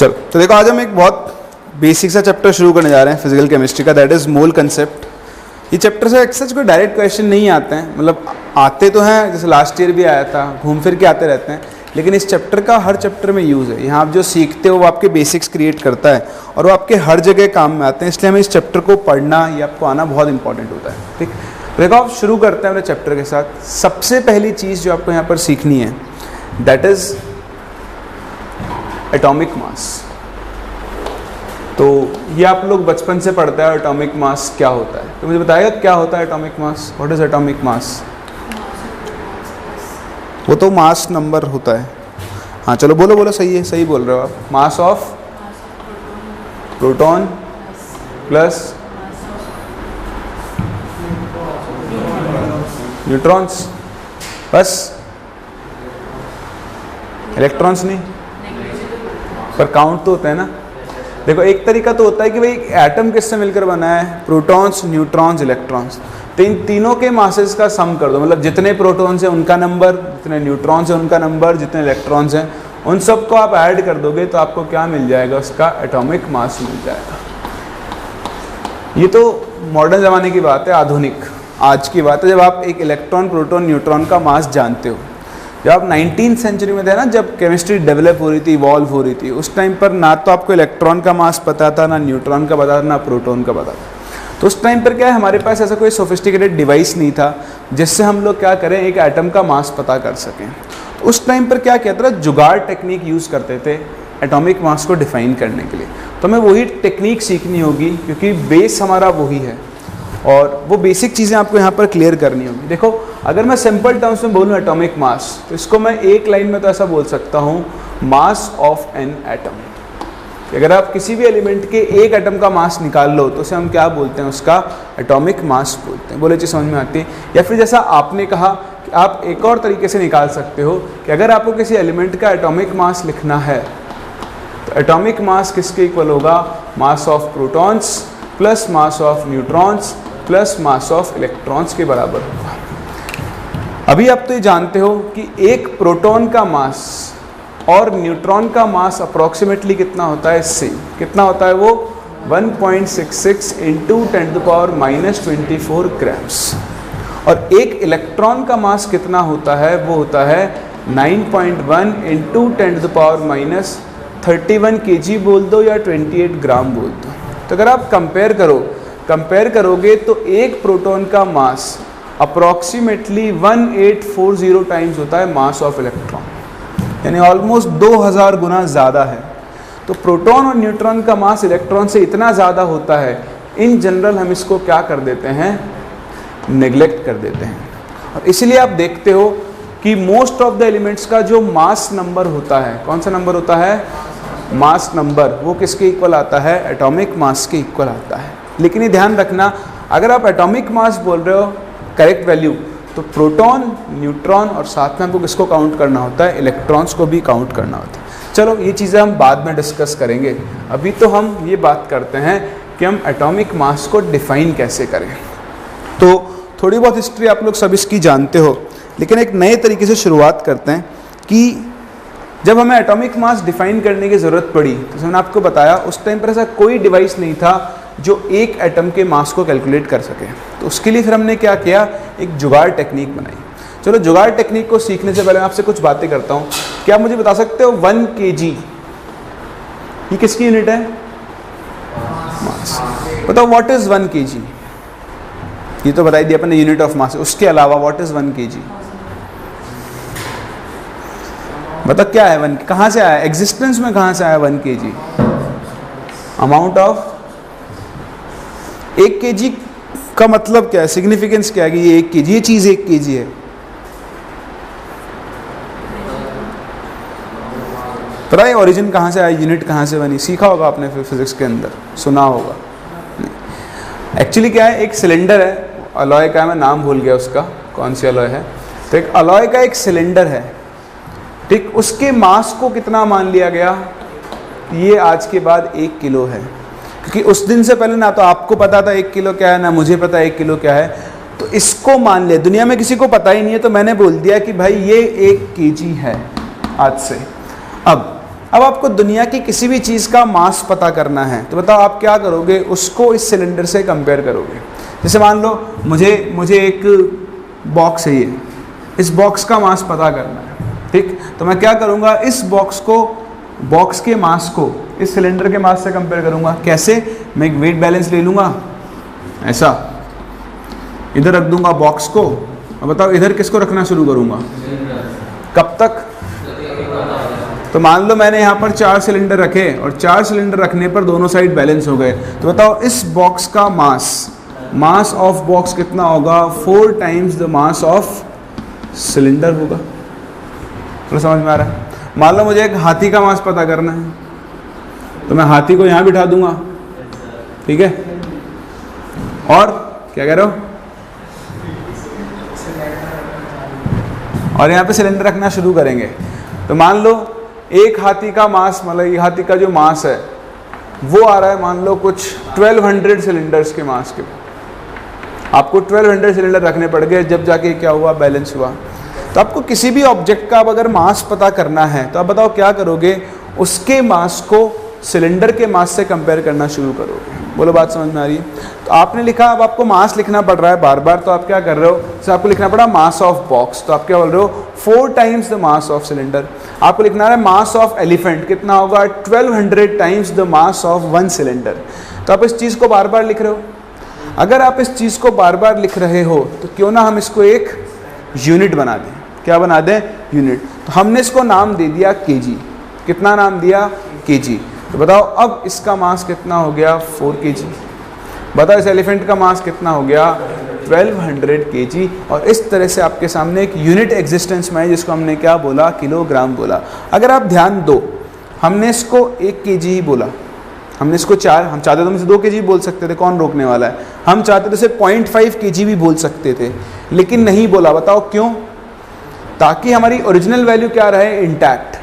चलो तो देखो, आज हम एक बहुत बेसिक सा चैप्टर शुरू करने जा रहे हैं फिजिकल केमिस्ट्री का, दैट इज़ मोल कंसेप्ट। ये चैप्टर से सच कोई डायरेक्ट क्वेश्चन नहीं आते हैं, मतलब आते तो हैं, जैसे लास्ट ईयर भी आया था, घूम फिर के आते रहते हैं, लेकिन इस चैप्टर का हर चैप्टर में यूज़ है। यहाँ आप जो सीखते हो वो आपके बेसिक्स क्रिएट करता है और वो आपके हर जगह काम में आते हैं, इसलिए हमें इस चैप्टर को पढ़ना या आपको आना बहुत इंपॉर्टेंट होता है। ठीक, देखो आप शुरू करते हैं अपने चैप्टर के साथ। सबसे पहली चीज़ जो आपको यहाँ पर सीखनी है दैट इज़ एटॉमिक मास। तो ये आप लोग बचपन से पढ़ते हैं एटॉमिक मास क्या होता है, तो मुझे बताएगा क्या होता है atomic mass, what is atomic mass? वो तो मास नंबर होता है। हाँ चलो बोलो बोलो, सही है, सही बोल रहे हो आप। Mass of proton plus neutrons, बस इलेक्ट्रॉन्स नहीं, पर काउंट तो होता है ना। देखो एक तरीका तो होता है कि भाई एटम किससे मिलकर बना है, प्रोटॉन्स, न्यूट्रॉन्स, इलेक्ट्रॉन्स, तो इन तीनों के मासेस का सम कर दो, मतलब जितने प्रोटॉन्स हैं उनका नंबर, जितने न्यूट्रॉन्स हैं उनका नंबर, जितने इलेक्ट्रॉन्स हैं उन सब को आप ऐड कर दोगे तो आपको क्या मिल जाएगा, उसका एटॉमिक मास मिल जाएगा। ये तो मॉडर्न ज़माने की बात है, आधुनिक आज की बात है, जब आप एक इलेक्ट्रॉन, प्रोटॉन, न्यूट्रॉन का मास जानते हो। जब आप 19th सेंचुरी में थे ना, जब केमिस्ट्री डेवलप हो रही थी, इवॉल्व हो रही थी, उस टाइम पर ना तो आपको इलेक्ट्रॉन का मास पता था, ना न्यूट्रॉन का पता था, ना प्रोटॉन का पता था। तो उस टाइम पर क्या है, हमारे पास ऐसा कोई सोफिस्टिकेटेड डिवाइस नहीं था जिससे हम लोग क्या करें, एक एटम का मास पता कर सकें। तो उस टाइम पर क्या कहता था, जुगाड़ टेक्निक यूज़ करते थे एटॉमिक मास को डिफाइन करने के लिए। तो हमें वही टेक्निक सीखनी होगी क्योंकि बेस हमारा वही है और वो बेसिक चीज़ें आपको यहाँ पर क्लियर करनी होगी। देखो अगर मैं सिंपल टर्म्स में बोलूँ एटॉमिक मास, तो इसको मैं एक लाइन में तो ऐसा बोल सकता हूँ, मास ऑफ एन एटम। अगर आप किसी भी एलिमेंट के एक एटम का मास निकाल लो तो उसे हम क्या बोलते हैं, उसका एटॉमिक मास बोलते हैं। बोले चीज़ समझ में आती है? या फिर जैसा आपने कहा कि आप एक और तरीके से निकाल सकते हो कि अगर आपको किसी एलिमेंट का एटॉमिक मास लिखना है तो एटॉमिक मास किसके इक्वल होगा, mass of protons plus mass of neutrons plus mass of electrons के बराबर होगा। अभी आप तो ये जानते हो कि एक प्रोटॉन का मास और न्यूट्रॉन का मास अप्रॉक्सीमेटली कितना होता है, सेम कितना होता है, वो 1.66 इंटू 10⁻⁻24 ग्राम्स। और एक इलेक्ट्रॉन का मास कितना होता है, वो होता है 9.1 इंटू 10⁻31 kg बोल दो या 28 ग्राम बोल दो। तो अगर आप कंपेयर करोगे तो एक प्रोटॉन का मास अप्रॉक्सीमेटली 1840 टाइम्स होता है मास ऑफ इलेक्ट्रॉन, यानी ऑलमोस्ट 2000 गुना ज़्यादा है। तो प्रोटॉन और न्यूट्रॉन का मास इलेक्ट्रॉन से इतना ज़्यादा होता है, इन जनरल हम इसको क्या कर देते हैं, नेग्लेक्ट कर देते हैं। और इसलिए आप देखते हो कि मोस्ट ऑफ द एलिमेंट्स का जो मास नंबर होता है, कौन सा नंबर होता है, मास नंबर, वो किसके इक्वल आता है, एटॉमिक मास के इक्वल आता है। लेकिन ये ध्यान रखना, अगर आप एटॉमिक मास बोल रहे हो करेक्ट वैल्यू, तो प्रोटॉन, न्यूट्रॉन और साथ में हमको किसको काउंट करना होता है, इलेक्ट्रॉन्स को भी काउंट करना होता है। चलो ये चीज़ें हम बाद में डिस्कस करेंगे, अभी तो हम ये बात करते हैं कि हम एटॉमिक मास को डिफाइन कैसे करें। तो थोड़ी बहुत हिस्ट्री आप लोग सब इसकी जानते हो, लेकिन एक नए तरीके से शुरुआत करते हैं कि जब हमें एटॉमिक मास डिफाइन करने की ज़रूरत पड़ी, तो मैंने आपको बताया उस टाइम पर ऐसा कोई डिवाइस नहीं था जो एक एटम के मास को कैलकुलेट कर सके। तो उसके लिए फिर हमने क्या किया, एक जुगाड़ टेक्निक बनाई। चलो जुगाड़ टेक्निक को सीखने से पहले मैं आपसे कुछ बातें करता हूँ। क्या आप मुझे बता सकते हो 1 kg ये किसकी यूनिट है, मास? बताओ व्हाट इज 1 kg? ये तो बताई दिया अपने यूनिट ऑफ मास, उसके अलावा व्हाट इज 1 kg? बताओ क्या है 1, कहाँ से आया, एग्जिस्टेंस में कहाँ से आया 1 kg? अमाउंट ऑफ 1 kg का मतलब क्या है, सिग्निफिकेंस क्या है कि ये 1 kg, ये चीज़ 1 kg है? पता है ओरिजिन कहाँ से आया, यूनिट कहाँ से बनी? सीखा होगा आपने फिर फिजिक्स के अंदर, सुना होगा। एक्चुअली क्या है, एक सिलेंडर है, अलॉय का है, मैं नाम भूल गया उसका, कौन सी अलॉय है, तो एक अलॉय का एक सिलेंडर है, ठीक, उसके मास को कितना मान लिया गया, ये आज के बाद 1 किलो है। क्योंकि उस दिन से पहले ना तो आपको पता था 1 किलो क्या है, ना मुझे पता 1 किलो क्या है, तो इसको मान लिया, दुनिया में किसी को पता ही नहीं है, तो मैंने बोल दिया कि भाई ये 1 kg है आज से। अब अब आपको दुनिया की किसी भी चीज़ का मास पता करना है, तो बताओ आप क्या करोगे, उसको इस सिलेंडर से कंपेयर करोगे। जैसे मान लो मुझे एक बॉक्स है, ये इस बॉक्स का मास पता करना है, ठीक। तो मैं क्या करूँगा, इस बॉक्स के मास को इस सिलेंडर के मास से कंपेयर करूँगा। कैसे, मैं एक वेट बैलेंस ले लूँगा, ऐसा इधर रख दूँगा बॉक्स को, और बताओ इधर किसको रखना शुरू करूँगा, कब तक। तो मान लो मैंने यहाँ पर 4 सिलेंडर रखे और 4 सिलेंडर रखने पर दोनों साइड बैलेंस हो गए। तो बताओ इस बॉक्स का मास ऑफ बॉक्स कितना होगा, 4 times the mass of cylinder होगा। तो समझ में आ रहा है। मान लो मुझे एक हाथी का मास पता करना है, तो मैं हाथी को यहाँ बिठा दूंगा, ठीक है। और क्या कह रहे हो, और यहाँ पे सिलेंडर रखना शुरू करेंगे। तो मान लो एक हाथी का मास, मतलब एक हाथी का जो मास है वो आ रहा है मान लो कुछ 1200 सिलेंडर्स के मास के। आपको 1200 सिलेंडर रखने पड़ गए, जब जाके क्या हुआ, बैलेंस हुआ। तो आपको किसी भी ऑब्जेक्ट का अब अगर मास पता करना है तो आप बताओ क्या करोगे, उसके मास को सिलेंडर के मास से कंपेयर करना शुरू करोगे। बोलो बात समझ में आ रही है। तो आपने लिखा, अब आपको मास लिखना पड़ रहा है बार बार, तो आप क्या कर रहे हो, जैसे आपको लिखना पड़ा मास ऑफ बॉक्स, तो आप क्या बोल रहे हो, 4 times the mass of cylinder. आपको लिखना है मास ऑफ एलिफेंट, कितना होगा, 1200 times the mass of 1 cylinder. तो आप इस चीज़ को बार बार लिख रहे हो। अगर आप इस चीज़ को बार बार लिख रहे हो तो क्यों ना हम इसको एक यूनिट बना दें। क्या बना दें, यूनिट। तो हमने इसको नाम दे दिया केजी। कितना नाम दिया, केजी। तो बताओ अब इसका मास कितना हो गया, 4 केजी। बताओ इस एलिफेंट का मास कितना हो गया, 1200 केजी। और इस तरह से आपके सामने एक यूनिट एग्जिस्टेंस में है जिसको हमने क्या बोला, किलोग्राम बोला। अगर आप ध्यान दो, हमने इसको 1 केजी ही बोला, हमने इसको 4, हम चाहते तो हम इसे 2 केजी बोल सकते थे, कौन रोकने वाला है। हम चाहते तो इसे 0.5 केजी भी बोल सकते थे, लेकिन नहीं बोला। बताओ क्यों, ताकि हमारी ओरिजिनल वैल्यू क्या रहे, इंटैक्ट।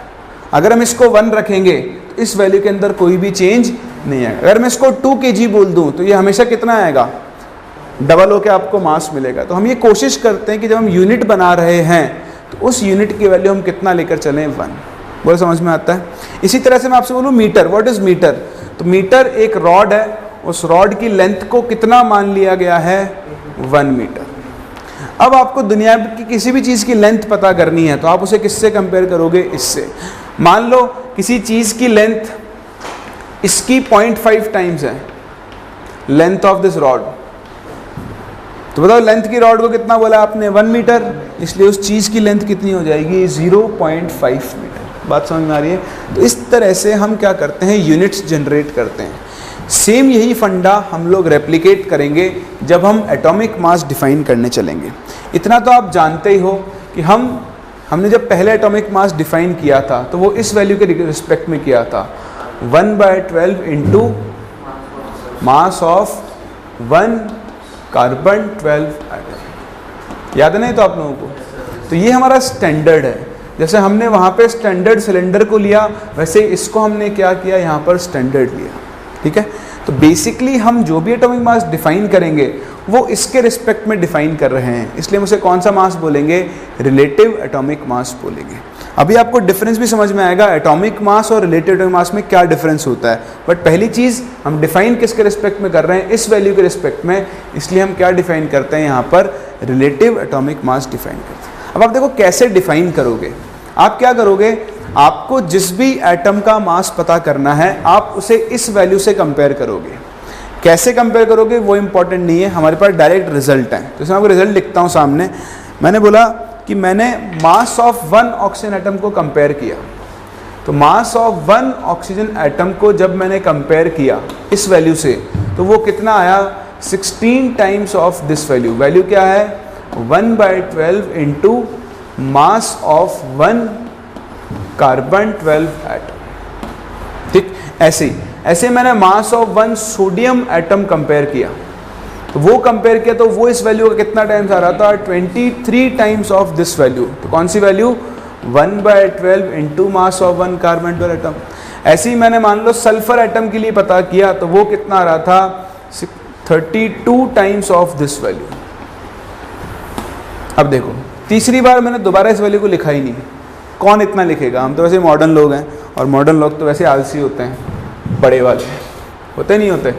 अगर हम इसको 1 रखेंगे तो इस वैल्यू के अंदर कोई भी चेंज नहीं आएगा। अगर मैं इसको 2 केजी बोल दूं तो ये हमेशा कितना आएगा, डबल होकर आपको मास मिलेगा। तो हम ये कोशिश करते हैं कि जब हम यूनिट बना रहे हैं तो उस यूनिट की वैल्यू हम कितना लेकर चलें, 1। बोलो समझ में आता है। इसी तरह से मैं आपसे बोलूँ मीटर, व्हाट इज मीटर। तो मीटर एक रॉड है, उस रॉड की लेंथ को कितना मान लिया गया है, 1 मीटर। अब आपको दुनिया की किसी भी चीज़ की लेंथ पता करनी है तो आप उसे किससे कंपेयर करोगे, इससे। मान लो किसी चीज़ की लेंथ इसकी 0.5 टाइम्स है लेंथ ऑफ दिस रॉड, तो बताओ लेंथ की रॉड को कितना बोला आपने, 1 मीटर। इसलिए उस चीज़ की लेंथ कितनी हो जाएगी, 0.5 मीटर। बात समझ में आ रही है। तो इस तरह से हम क्या करते हैं, यूनिट्स जनरेट करते हैं। सेम यही फंडा हम लोग रेप्लिकेट करेंगे जब हम एटॉमिक मास डिफाइन करने चलेंगे। इतना तो आप जानते ही हो कि हमने जब पहले एटॉमिक मास डिफाइन किया था तो वो इस वैल्यू के रिस्पेक्ट में किया था, 1/12 into mass of 1 carbon 12 atom. याद नहीं तो आप लोगों को। तो ये हमारा स्टैंडर्ड है। जैसे हमने वहाँ पे स्टैंडर्ड सिलेंडर को लिया, वैसे इसको हमने क्या किया, यहाँ पर स्टैंडर्ड लिया। ठीक है। तो बेसिकली हम जो भी एटॉमिक मास डिफाइन करेंगे वो इसके रिस्पेक्ट में डिफाइन कर रहे हैं, इसलिए हम उसे कौन सा मास बोलेंगे, रिलेटिव एटॉमिक मास बोलेंगे। अभी आपको डिफरेंस भी समझ में आएगा, एटॉमिक मास और रिलेटिव एटॉमिक मास में क्या डिफरेंस होता है। बट पहली चीज़, हम डिफाइन किसके रिस्पेक्ट में कर रहे हैं, इस वैल्यू के रिस्पेक्ट में, इसलिए हम क्या डिफाइन करते हैं यहाँ पर, रिलेटिव एटॉमिक मास डिफाइन करते हैं। अब आप देखो कैसे डिफाइन करोगे। आप क्या करोगे, आपको जिस भी एटम का मास पता करना है आप उसे इस वैल्यू से कंपेयर करोगे। कैसे कंपेयर करोगे वो इंपॉर्टेंट नहीं है, हमारे पास डायरेक्ट रिजल्ट है। तो इसमें आपको रिजल्ट लिखता हूँ सामने। मैंने बोला कि मैंने मास ऑफ 1 ऑक्सीजन एटम को कंपेयर किया। तो मास ऑफ 1 ऑक्सीजन एटम को जब मैंने कंपेयर किया इस वैल्यू से, तो वो कितना आया, 16 times of this value. Value क्या है, 1/12 into mass of 1 carbon 12 atom. ठीक, ऐसे मैंने mass of 1 sodium atom compare किया। तो वो कंपेयर किया तो वो इस वैल्यू का कितना टाइम्स आ रहा था, 23 टाइम्स ऑफ दिस वैल्यू। तो कौन सी value, 1/12 into mass of 1 carbon 12 atom. ऐसे ही मैंने मान लो सल्फर एटम के लिए पता किया तो वो कितना आ रहा था, 32 टाइम्स ऑफ दिस वैल्यू। अब देखो तीसरी बार मैंने दोबारा इस वैल्यू को लिखा ही नहीं। कौन इतना लिखेगा, हम तो वैसे मॉडर्न लोग हैं और मॉडर्न लोग तो वैसे आलसी होते हैं, बड़े वाले होते नहीं होते,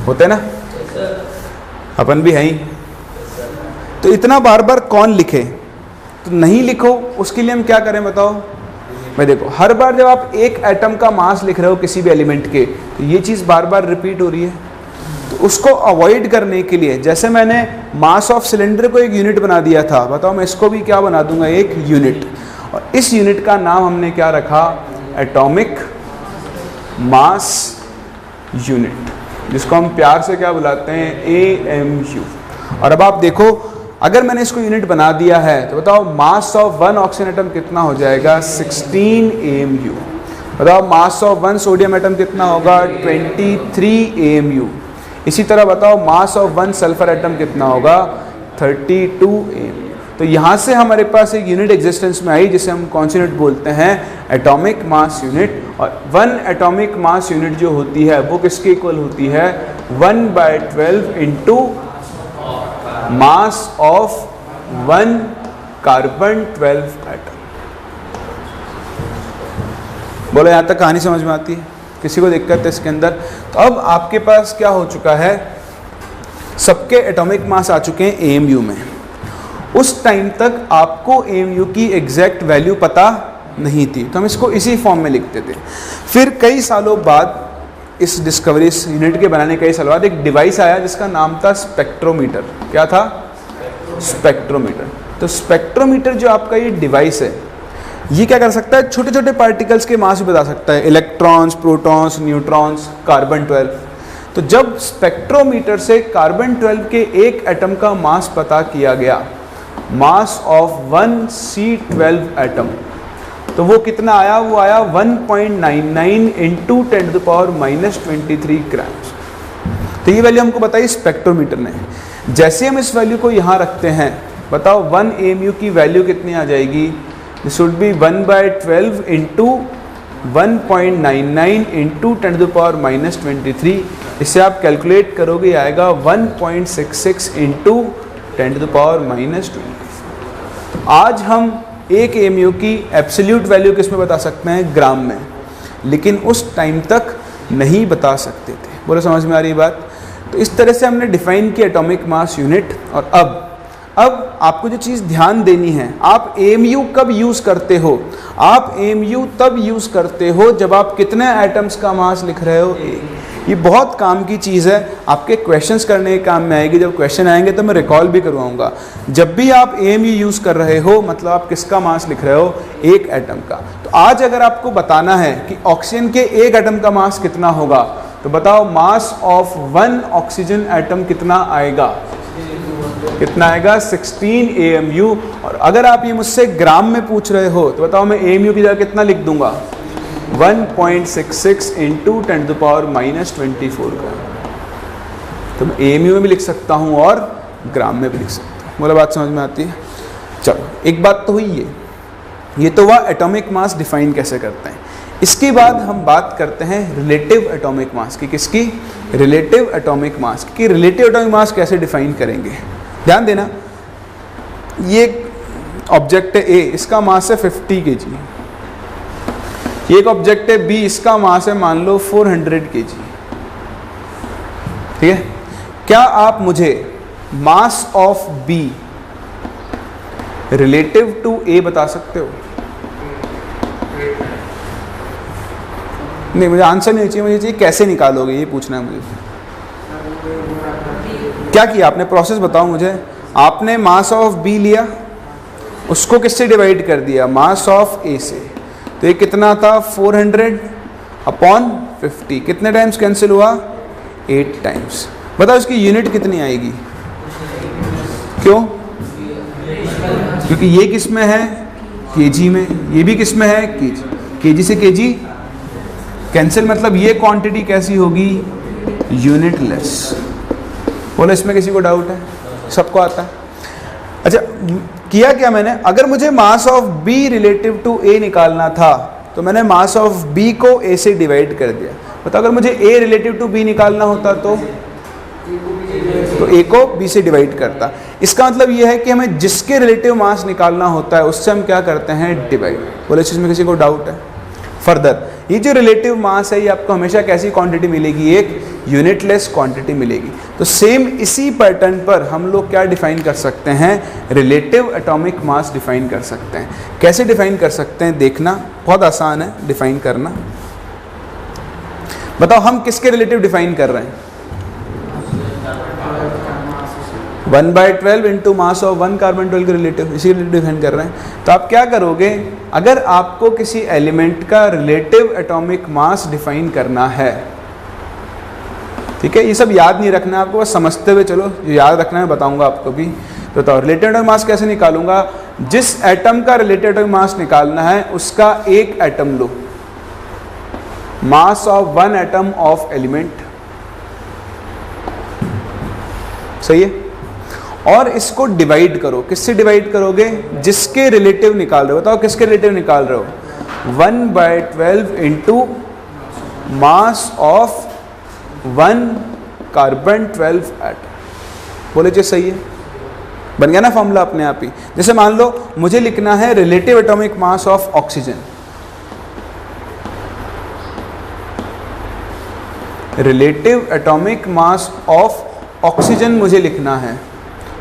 होते ना, अपन भी हैं ही। तो इतना बार बार कौन लिखे, तो नहीं लिखो, उसके लिए हम क्या करें बताओ। मैं देखो हर बार जब आप एक एटम का मास लिख रहे हो किसी भी एलिमेंट के, तो ये चीज़ बार बार रिपीट हो रही है। तो उसको अवॉइड करने के लिए, जैसे मैंने मास ऑफ सिलेंडर को एक यूनिट बना दिया था, बताओ मैं इसको भी क्या बना दूंगा, एक यूनिट। और इस यूनिट का नाम हमने क्या रखा, एटॉमिक मास यूनिट, जिसको हम प्यार से क्या बुलाते हैं, AMU। और अब आप देखो अगर मैंने इसको यूनिट बना दिया है तो बताओ mass of one oxygen atom कितना हो जाएगा, 16 AMU। बताओ mass of one sodium atom कितना होगा, 23 AMU। इसी तरह बताओ mass of one sulphur atom कितना होगा, 32 AMU। तो यहाँ से हमारे पास एक यूनिट एग्जिस्टेंस में आई जिसे हम कौन सी यूनिट बोलते हैं, एटॉमिक मास यूनिट। और वन एटॉमिक मास यूनिट जो होती है वो किसके इक्वल होती है, 1/12 into mass of one carbon 12 atom. बोलो यहाँ तक कहानी समझ में आती है, किसी को दिक्कत है इसके अंदर। तो अब आपके पास क्या हो चुका है, सबके एटॉमिक मास आ चुके हैं AMU में। उस टाइम तक आपको AMU की एग्जैक्ट वैल्यू पता नहीं थी, तो हम इसको इसी फॉर्म में लिखते थे। फिर कई सालों बाद इस डिस्कवरी, इस यूनिट के बनाने कई सालों बाद एक डिवाइस आया जिसका नाम था स्पेक्ट्रोमीटर। क्या था, स्पेक्ट्रोमीटर। तो स्पेक्ट्रोमीटर जो आपका ये डिवाइस है, ये क्या कर सकता है, छोटे छोटे पार्टिकल्स के मास भी बता सकता है, इलेक्ट्रॉन्स, प्रोटॉन्स, न्यूट्रॉन्स, कार्बन 12। तो जब स्पेक्ट्रोमीटर से कार्बन 12 के एक एटम का मास पता किया गया, मास ऑफ 1C12 एटम, तो वो कितना आया, वो आया 1.99 इंटू 10⁻⁻23 ग्राम्स। तो ये वैल्यू हमको बताई स्पेक्ट्रोमीटर ने। जैसे हम इस वैल्यू को यहाँ रखते हैं, बताओ 1 AMU की वैल्यू कितनी आ जाएगी, this would be 1/12 into 1.99 into 10⁻⁻23। इससे आप कैलकुलेट करोगे आएगा 1.66 इंटू 10⁻⁻20। आज हम एक AMU की एब्सोल्यूट वैल्यू किस में बता सकते हैं, ग्राम में, लेकिन उस टाइम तक नहीं बता सकते थे। बोलो समझ में आ रही बात। तो इस तरह से हमने डिफाइन किया एटॉमिक मास यूनिट। और अब आपको जो चीज़ ध्यान देनी है, आप AMU कब यूज़ करते हो, आप AMU तब यूज़ करते हो जब आप कितने एटम्स का मास लिख रहे हो, एक। ये बहुत काम की चीज़ है, आपके क्वेश्चंस करने के काम में आएगी। जब क्वेश्चन आएंगे तो मैं रिकॉल भी करवाऊंगा। जब भी आप AMU यूज़ कर रहे हो, मतलब आप किसका मास लिख रहे हो, एक एटम का। तो आज अगर आपको बताना है कि ऑक्सीजन के एक एटम का मास कितना होगा, तो बताओ mass of one oxygen atom कितना आएगा, कितना आएगा, 16 AMU। और अगर आप ये मुझसे ग्राम में पूछ रहे हो तो बताओ मैं AMU की जगह कितना लिख दूंगा, 1.66 इंटू 10⁻⁻24 ग्राम। तो मैं AMU में भी लिख सकता हूँ और ग्राम में भी लिख सकता हूँ। बोला बात समझ में आती है। चलो एक बात तो हुई, ये तो हुआ एटॉमिक मास डिफाइन कैसे करते हैं। इसके बाद हम बात करते हैं रिलेटिव एटॉमिक मास की। किसकी, रिलेटिव एटॉमिक मास की। रिलेटिव एटॉमिक मास कैसे डिफाइन करेंगे, ध्यान देना। ये ऑब्जेक्ट है A, इसका मास है 50 kg। एक ऑब्जेक्ट है B, इसका मास है मान लो 400 kg। ठीक है, क्या आप मुझे mass of B relative to A बता सकते हो? नहीं, मुझे आंसर नहीं चाहिए, मुझे चाहिए कैसे निकालोगे, ये पूछना है मुझे। क्या किया आपने, प्रोसेस बताओ मुझे। आपने मास ऑफ B लिया, उसको किससे डिवाइड कर दिया, मास ऑफ A से। तो ये कितना था, 400/50। कितने टाइम्स कैंसिल हुआ, 8 टाइम्स। बताओ इसकी यूनिट कितनी आएगी, क्यों, क्योंकि ये किस में है, केजी में, ये भी किस में है, केजी। केजी से केजी कैंसिल, मतलब ये क्वांटिटी कैसी होगी, यूनिट लेस। बोलो इसमें किसी को डाउट है, सबको आता है। अच्छा, किया क्या मैंने, अगर मुझे mass of B relative to A निकालना था तो मैंने मास ऑफ B को A से डिवाइड कर दिया। बताओ अगर मुझे A रिलेटिव टू B निकालना होता तो A को B से डिवाइड करता। इसका मतलब ये है कि हमें जिसके रिलेटिव मास निकालना होता है उससे हम क्या करते हैं, डिवाइड। बोले इस चीज़ में किसी को डाउट है। फर्दर ये जो रिलेटिव मास है ये आपको हमेशा कैसी क्वांटिटी मिलेगी, एक यूनिटलेस क्वांटिटी मिलेगी। तो सेम इसी पैटर्न पर हम लोग क्या डिफाइन कर सकते हैं, रिलेटिव एटॉमिक मास डिफाइन कर सकते हैं। कैसे डिफाइन कर सकते हैं देखना, बहुत आसान है डिफाइन करना। बताओ हम किसके रिलेटिव डिफाइन कर रहे हैं, 1/12 इंटू मास ऑफ 1 कार्बन 12 के रिलेटिव, इसी रिलेटिव डिफाइन कर रहे हैं। तो आप क्या करोगे, अगर आपको किसी एलिमेंट का रिलेटिव एटॉमिक मास डिफाइन करना है, ठीक है, ये सब याद नहीं रखना है आपको, बस समझते हुए चलो, जो याद रखना है बताऊंगा आपको भी। तो बताओ रिलेटिव एटॉमिक मास कैसे निकालूंगा, जिस एटम का रिलेटिव एटॉमिक मास निकालना है उसका एक atom low, mass of 1 atom of element, सही है, और इसको डिवाइड करो। किससे डिवाइड करोगे, जिसके रिलेटिव निकाल रहे हो। बताओ किसके रिलेटिव निकाल रहे हो, 1/12 into mass of 1 carbon 12 atom. बोले जी सही है, बन गया ना फॉर्मूला अपने आप ही। जैसे मान लो मुझे लिखना है relative atomic mass of oxygen, relative atomic mass of oxygen मुझे लिखना है।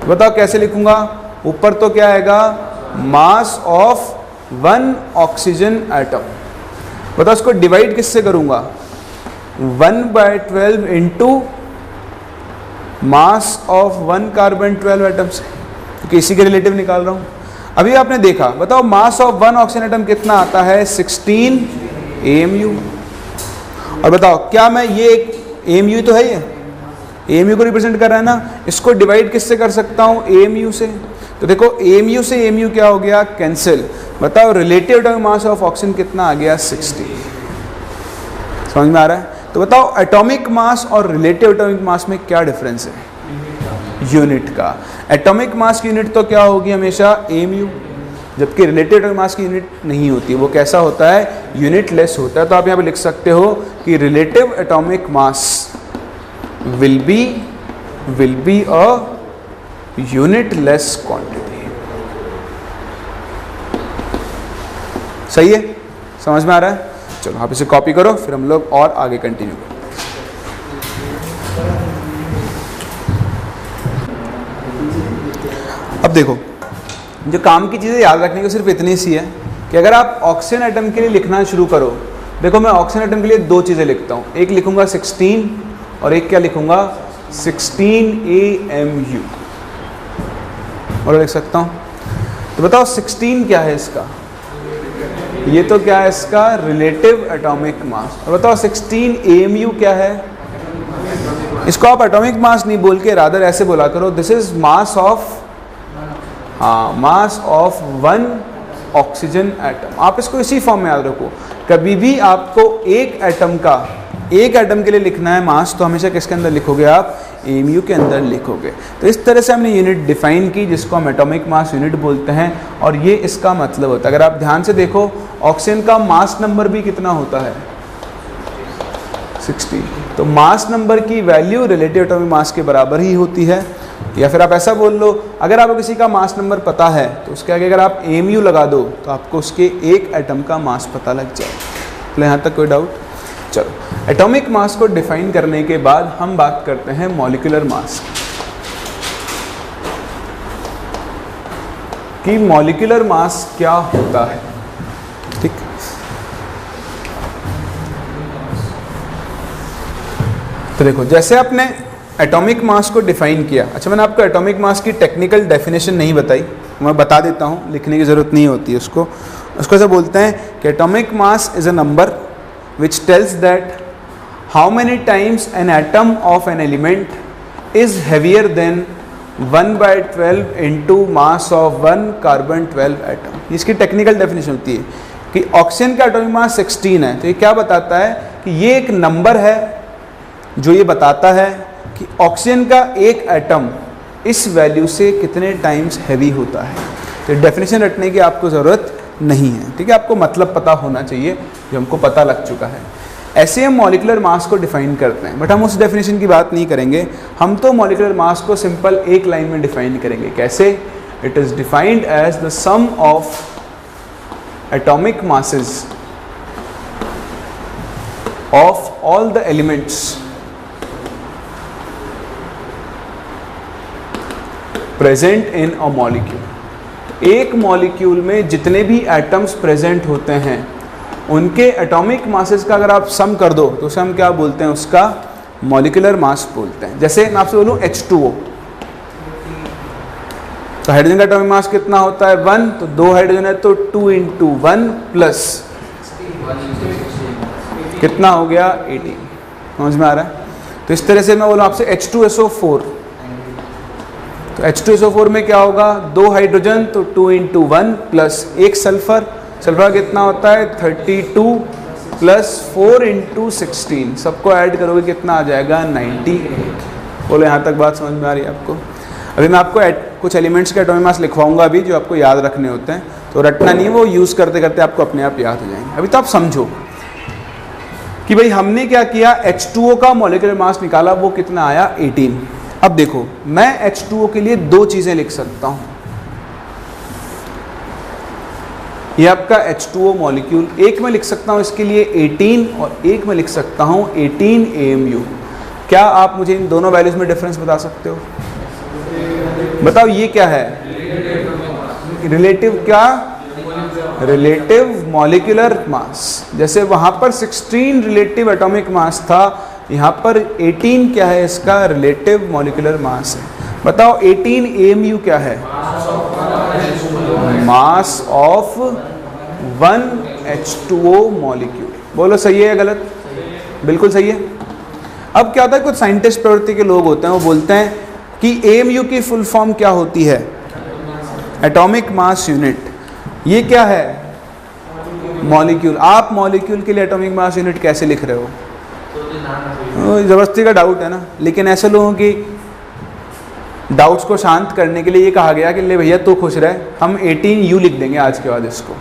बताओ कैसे लिखूंगा, ऊपर तो क्या आएगा, मास ऑफ 1 ऑक्सीजन एटम। बताओ इसको डिवाइड किससे करूंगा, 1/12 into mass of 1 carbon 12 atom से, क्योंकि इसी के रिलेटिव निकाल रहा हूं। अभी आपने देखा, बताओ मास ऑफ 1 ऑक्सीजन एटम कितना आता है, 16 AMU। और बताओ क्या मैं ये एक AMU तो है, ये AMU को रिप्रेजेंट कर रहा है ना, इसको डिवाइड किससे कर सकता हूँ, AMU से। तो देखो AMU से AMU क्या हो गया, कैंसिल। बताओ relative atomic mass of oxygen कितना आ गया, 60। समझ में आ रहा है। तो बताओ एटॉमिक मास और रिलेटिव एटॉमिक मास में क्या डिफरेंस है, यूनिट का। एटॉमिक मास की यूनिट तो क्या होगी हमेशा, AMU, जबकि रिलेटिव एटॉमिक मास की यूनिट नहीं होती, वो कैसा होता है, यूनिट लेस होता है। तो आप यहाँ पे लिख सकते हो कि relative atomic mass will be a unit less quantity. सही है, समझ में आ रहा है। चलो आप इसे कॉपी करो, फिर हम लोग और आगे कंटिन्यू करें। अब देखो, जो काम की चीज़ें याद रखने की सिर्फ इतनी सी है कि अगर आप ऑक्सीजन एटम के लिए लिखना शुरू करो, देखो मैं ऑक्सीजन एटम के लिए 2 चीज़ें लिखता हूँ, एक लिखूंगा 16 और एक क्या लिखूंगा, 16 AMU, और लिख सकता हूँ। तो बताओ 16 क्या है इसका, ये तो क्या है इसका रिलेटिव एटॉमिक मास। और बताओ 16 AMU क्या है, इसको आप एटॉमिक मास नहीं बोल के रादर ऐसे बोला करो, दिस इज मास ऑफ, हाँ, मास ऑफ 1 ऑक्सीजन एटम। आप इसको इसी फॉर्म में याद रखो। कभी भी आपको एक एटम के लिए लिखना है मास, तो हमेशा किसके अंदर लिखोगे आप, AMU के अंदर लिखोगे। तो इस तरह से हमने यूनिट डिफाइन की, जिसको हम एटॉमिक मास यूनिट बोलते हैं, और ये इसका मतलब होता है। अगर आप ध्यान से देखो, ऑक्सीजन का मास नंबर भी कितना होता है, 60। तो मास नंबर की वैल्यू रिलेटिव एटॉमिक मास के बराबर ही होती है। या फिर आप ऐसा बोल लो, अगर आपको किसी का मास नंबर पता है तो उसके आगे अगर आप AMU लगा दो तो आपको उसके एक एटम का मास पता लग जाए। तो यहाँ तक कोई डाउट। चलो, एटॉमिक मास को डिफाइन करने के बाद हम बात करते हैं मॉलिक्यूलर मास कि मॉलिक्यूलर मास क्या होता है। ठीक, तो देखो जैसे आपने एटॉमिक मास को डिफाइन किया। अच्छा, मैंने आपको एटॉमिक मास की टेक्निकल डेफिनेशन नहीं बताई, मैं बता देता हूँ, लिखने की ज़रूरत नहीं होती है उसको ऐसे बोलते हैं कि atomic mass is a number which tells that how many times an atom of an element is heavier than 1/12 into mass of 1 carbon 12 atom. इसकी टेक्निकल डेफिनेशन होती है कि ऑक्सीजन का एटॉमिक मास 16 है। तो ये क्या बताता है कि ये एक नंबर है जो ये बताता है कि ऑक्सीजन का एक एटम इस वैल्यू से कितने टाइम्स हैवी होता है। तो डेफिनेशन रटने की आपको ज़रूरत नहीं है, ठीक है, आपको मतलब पता होना चाहिए, जो हमको पता लग चुका है। ऐसे हम मॉलिक्यूलर मास को डिफाइन करते हैं, बट हम उस डेफिनेशन की बात नहीं करेंगे। हम तो मॉलिक्यूलर मास को सिंपल एक लाइन में डिफाइन करेंगे। कैसे? It is defined as the sum of atomic masses of all the elements present in a molecule. एक मॉलिक्यूल में जितने भी एटम्स प्रेजेंट होते हैं उनके एटॉमिक मासेस का अगर आप सम कर दो तो उसे हम क्या बोलते हैं, उसका मॉलिक्यूलर मास बोलते हैं। जैसे मैं आपसे बोलूँ H2O, तो हाइड्रोजन का एटॉमिक मास कितना होता है 1, तो 2 हाइड्रोजन है तो 2 × 1 प्लस कितना हो गया 18। समझ में आ रहा है? तो इस तरह से मैं बोलूँ आपसे H2SO4, तो H2SO4 में क्या होगा 2 हाइड्रोजन तो 2 × 1 प्लस 1 सल्फर, सल्फर कितना होता है 32 प्लस 4 × 16, सबको ऐड करोगे कितना आ जाएगा 98। बोलो यहाँ तक बात समझ में आ रही है आपको? अभी मैं आपको कुछ एलिमेंट्स के एटॉमिक मास लिखवाऊंगा अभी जो आपको याद रखने होते हैं, तो रटना नहीं, वो यूज़ करते करते आपको अपने आप याद हो जाएंगे। अभी तो आप समझो कि भाई हमने क्या किया, H2O का मॉलिक्यूलर मास निकाला, वो कितना आया 18। अब देखो मैं H2O के लिए 2 चीज़ें लिख सकता हूँ। ये आपका H2O मॉलिक्यूल, एक में लिख सकता हूँ इसके लिए 18 और एक में लिख सकता हूँ 18 AMU। क्या आप मुझे इन दोनों वैल्यूज में डिफरेंस बता सकते हो? बताओ ये क्या है? रिलेटिव क्या? Relative molecular mass. जैसे वहाँ पर 16 रिलेटिव एटॉमिक मास था, यहाँ पर 18 क्या है, इसका रिलेटिव मॉलिक्यूलर मास है। बताओ 18 AMU क्या है? मास ऑफ 1 H2O मॉलिक्यूल। बोलो सही है या गलत? बिल्कुल सही है। अब क्या होता है, कुछ साइंटिस्ट प्रवृत्ति के लोग होते हैं, वो बोलते हैं कि AMU की फुल फॉर्म क्या होती है? Atomic mass unit. ये क्या है? मॉलिक्यूल। आप मॉलिक्यूल के लिए एटॉमिक मास यूनिट कैसे लिख रहे हो? ज़बरदस्ती का डाउट है ना। लेकिन ऐसे लोगों की डाउट्स को शांत करने के लिए ये कहा गया कि ले भैया तू खुश रहे, हम 18U लिख देंगे आज के बाद इसको।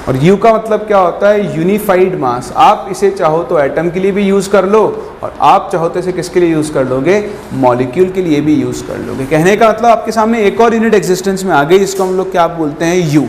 और U का मतलब क्या होता है? यूनिफाइड मास। आप इसे चाहो तो एटम के लिए भी यूज़ कर लो और आप चाहो तो इसे किसके लिए यूज़ कर लोगे? मॉलिक्यूल के लिए भी यूज़ कर लोगे। कहने का मतलब आपके सामने एक और यूनिट एग्जिस्टेंस में आ गई, जिसको हम लोग क्या बोलते हैं? U।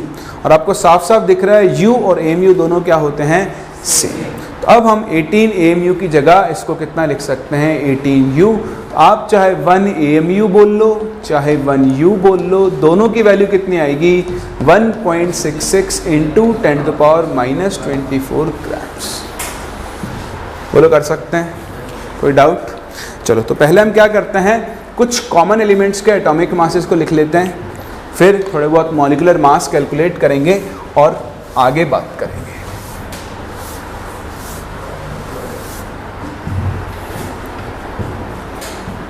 और आपको साफ साफ दिख रहा है U और AMU दोनों क्या होते हैं? सेम। तो अब हम 18 AMU की जगह इसको कितना लिख सकते हैं? 18U। तो आप चाहे 1 AMU बोल लो चाहे 1U बोल लो, दोनों की वैल्यू कितनी आएगी? 1.66 × 10⁻24 ग्राम्स। बोलो कर सकते हैं? कोई डाउट? चलो तो पहले हम क्या करते हैं, कुछ कॉमन एलिमेंट्स के एटॉमिक मासेस को लिख लेते हैं, फिर थोड़े बहुत मॉलिक्यूलर मास कैलकुलेट करेंगे और आगे बात करेंगे।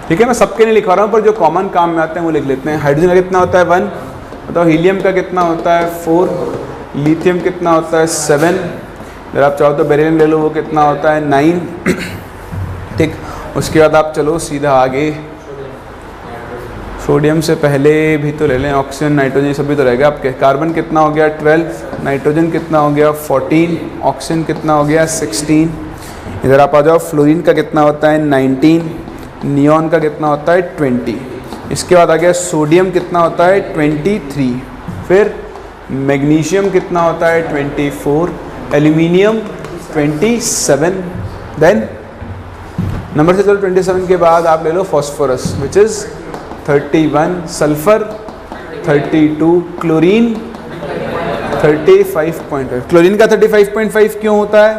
ठीक है, मैं सबके नहीं लिखवा रहा हूँ, पर जो कॉमन काम में आते हैं वो लिख लेते हैं। हाइड्रोजन का कितना होता है? 1। बताओ हीलियम का कितना होता है? 4। लिथियम कितना होता है? 7। अगर आप चाहो तो बेरिलियम ले लो, वो कितना होता है? 9। ठीक, उसके बाद आप चलो सीधा आगे। सोडियम से पहले भी तो ले लें, ऑक्सीजन नाइट्रोजन सभी तो रहेगा आपके। कार्बन कितना हो गया? 12। नाइट्रोजन कितना हो गया? 14। ऑक्सीजन कितना हो गया? 16। इधर आप आ जाओ, फ्लोरीन का कितना होता है? 19। नियॉन का कितना होता है? 20। इसके बाद आ गया सोडियम कितना होता है? 23। फिर मैग्नीशियम कितना होता है? 24। एल्यूमिनियम 27। देन नंबर से चलो 27 के बाद आप ले लो phosphorus which is 31। Sulphur 32। Chlorine 35.5। Chlorine का 35.5 क्यों होता है?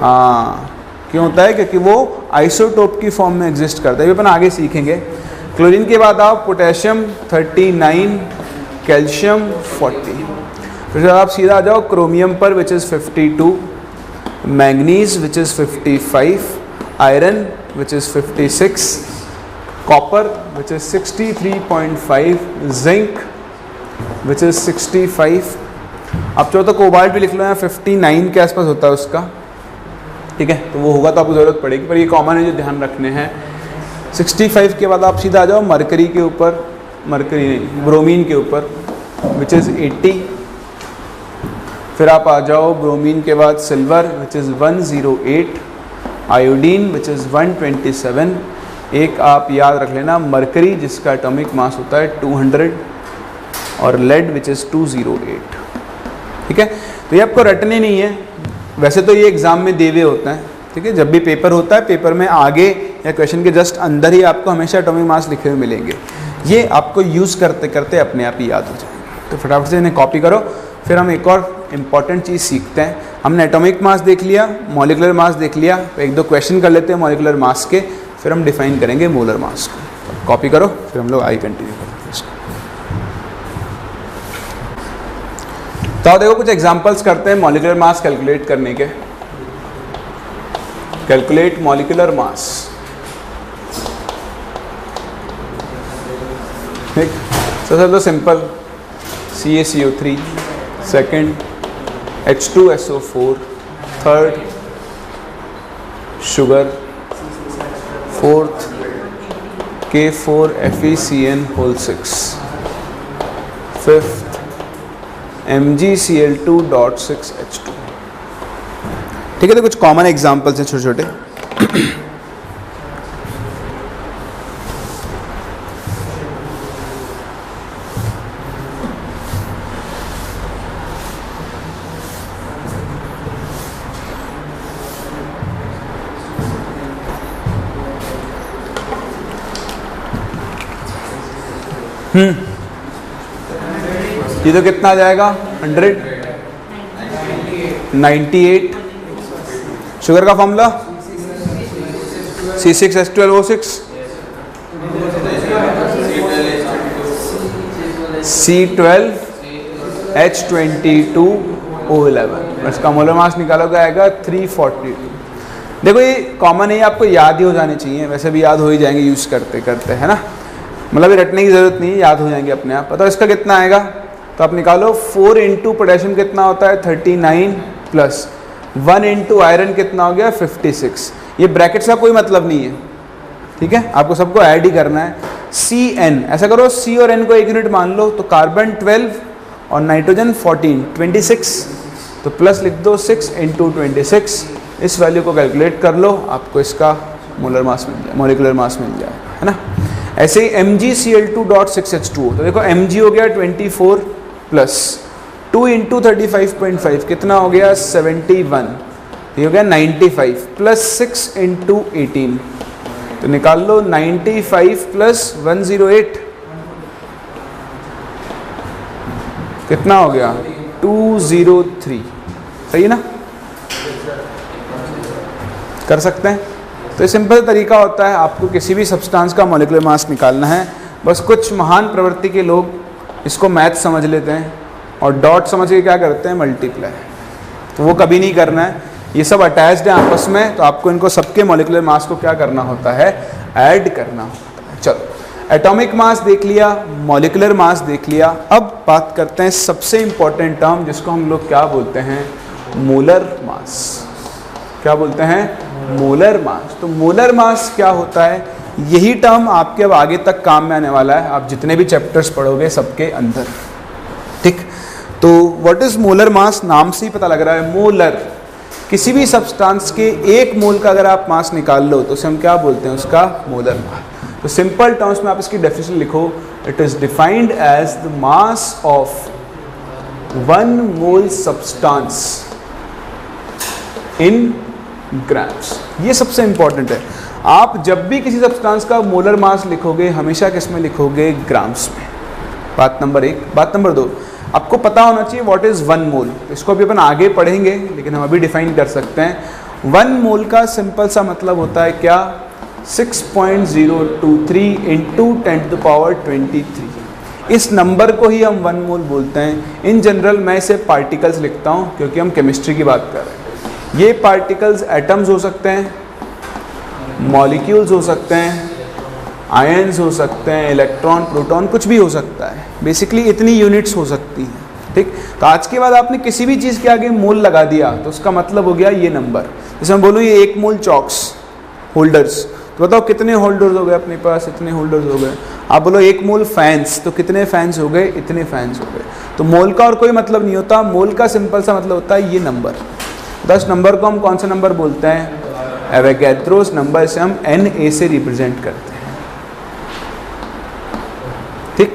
हाँ, क्यों होता है? क्योंकि वो आइसोटोप की फॉर्म में एग्जिस्ट करता है। ये अपन आगे सीखेंगे। क्लोरीन के बाद आप पोटेशियम 39, कैल्शियम 40। फिर आप सीधा आ जाओ क्रोमियम पर which is 52, manganese which is 55, iron which is 56, copper which is 63.5, zinc which is 65। आप चाहो तो कोबाल्ट भी लिख लो, यहाँ 59 के आसपास होता है उसका। ठीक है, तो वो होगा तो आपको ज़रूरत पड़ेगी, पर ये कॉमन है जो ध्यान रखने हैं। 65 के बाद आप सीधा आ जाओ मरकरी के ऊपर, मरकरी नहीं ब्रोमीन के ऊपर विच इज़ 80। फिर आप आ जाओ ब्रोमीन के बाद silver which is 108, iodine which is 127। एक आप याद रख लेना मरकरी जिसका एटॉमिक मास होता है 200, और लेड विच इज़ 208। ठीक है, तो ये आपको रटने नहीं है, वैसे तो ये एग्ज़ाम में दे हुए होते हैं, ठीक है, जब भी पेपर होता है पेपर में आगे या क्वेश्चन के जस्ट अंदर ही आपको हमेशा एटॉमिक मास लिखे हुए मिलेंगे। ये आपको यूज़ करते करते अपने आप ही याद हो जाएंगे। तो फटाफट से इन्हें कॉपी करो। फिर हम एक और इम्पॉर्टेंट चीज़ सीखते हैं। हमने एटॉमिक मास देख लिया, मॉलिकुलर मास देख लिया, तो एक दो क्वेश्चन कर लेते हैं मॉलिकुलर मास के, फिर हम डिफाइन करेंगे मोलर मास को। कॉपी करो, फिर हम लोग आगे कंटिन्यू करते हैं इसको। तो देखो कुछ एग्जांपल्स करते हैं मॉलिकुलर मास कैलकुलेट करने के। Calculate molecular mass. ठीक, सबसे तो simple CaCO3, second H2SO4, third sugar, fourth K4FeCN6, fifth MgCl2.6H2। ठीक है, तो कुछ कॉमन एग्जांपल्स हैं छोटे छोटे। ये तो कितना आ जाएगा 100, 98। शुगर का फॉर्मूला C6H12O6, C12H22O11। इसका मोलर मास निकालोगे आएगा 342। देखो ये कॉमन है, आपको याद ही हो जाने चाहिए, वैसे भी याद हो ही जाएंगे यूज़ करते करते, है ना, मतलब ये रटने की ज़रूरत नहीं है, याद हो जाएंगे अपने आप। पता इसका कितना आएगा, तो आप निकालो 4 इंटू पोटेशियम कितना होता है 39 प्लस 1 इंटू आयरन कितना हो गया 56। ये ब्रैकेट्स का कोई मतलब नहीं है, ठीक है, आपको सबको ऐड ही करना है। CN, ऐसा करो C और N को एक यूनिट मान लो, तो कार्बन 12 और नाइट्रोजन 14, 26, तो प्लस लिख दो 6 इंटू 26। इस वैल्यू को कैलकुलेट कर लो, आपको इसका मोलर मास मिल जाए, मॉलिकुलर मास मिल जाए, है ना। ऐसे ही MgCl2.6H2, तो देखो Mg हो गया 24 प्लस 2 इंटू 35.5 कितना हो गया 71, ये हो गया 95 प्लस 6 इंटू 18, तो निकाल लो 95 प्लस 108 कितना हो गया 203। सही है ना, कर सकते हैं। तो ये सिंपल तरीका होता है, आपको किसी भी सब्सटेंस का मॉलिक्यूलर मास निकालना है। बस कुछ महान प्रवृत्ति के लोग इसको मैथ समझ लेते हैं और डॉट समझ के क्या करते हैं मल्टीप्लाई, तो वो कभी नहीं करना है। ये सब अटैच्ड है आपस में, तो आपको इनको सबके मॉलिक्यूलर मास को क्या करना होता है, ऐड करना होता है। चलो, एटॉमिक मास देख लिया, मॉलिक्यूलर मास देख लिया। अब बात करते हैं सबसे इंपॉर्टेंट टर्म जिसको हम लोग क्या बोलते हैं, मोलर मास। क्या बोलते हैं, मोलर मास। तो मोलर मास क्या होता है, यही टर्म आपके अब आगे तक काम में आने वाला है, आप जितने भी चैप्टर्स पढ़ोगे सबके अंदर। ठीक, तो व्हाट इज मोलर मास, नाम से ही पता लग रहा है, मोलर, किसी भी सब्सटेंस के एक मोल का अगर आप मास निकाल लो तो उसे हम क्या बोलते हैं, उसका मोलर मास। तो सिंपल टर्म्स में आप इसकी डेफिनेशन लिखो, it is defined as the mass of 1 mole substance in grams. ये सबसे इंपॉर्टेंट है। आप जब भी किसी सब्सटेंस का मोलर मास लिखोगे हमेशा किस में लिखोगे, ग्राम्स में। बात नंबर 1। बात नंबर 2, आपको पता होना चाहिए व्हाट इज़ 1 मोल। इसको भी अपन आगे पढ़ेंगे, लेकिन हम अभी डिफाइन कर सकते हैं। 1 मोल का सिंपल सा मतलब होता है क्या, 6.023 इंटू 10⁻23। इस नंबर को ही हम 1 मोल बोलते हैं। इन जनरल मैं इसे पार्टिकल्स लिखता हूँ क्योंकि हम केमिस्ट्री की बात कर रहे हैं। ये पार्टिकल्स एटम्स हो सकते हैं, मॉलिक्यूल्स हो सकते हैं, आयन्स हो सकते हैं, इलेक्ट्रॉन, प्रोटॉन, कुछ भी हो सकता है। बेसिकली इतनी यूनिट्स हो सकती हैं। ठीक, तो आज के बाद आपने किसी भी चीज़ के आगे मोल लगा दिया तो उसका मतलब हो गया ये नंबर। जैसे मैं बोलूँ ये 1 मोल चॉक्स होल्डर्स, तो बताओ कितने होल्डर्स हो गए अपने पास, इतने होल्डर्स हो गए। आप बोलो 1 मोल फैंस, तो कितने फैंस हो गए, इतने फैंस हो गए। तो मोल का और कोई मतलब नहीं होता, मोल का सिंपल सा मतलब होता है ये नंबर। 10 नंबर को हम कौन सा नंबर बोलते हैं, एवोगैड्रोस नंबर, से हम Na से रिप्रेजेंट करते हैं। ठीक,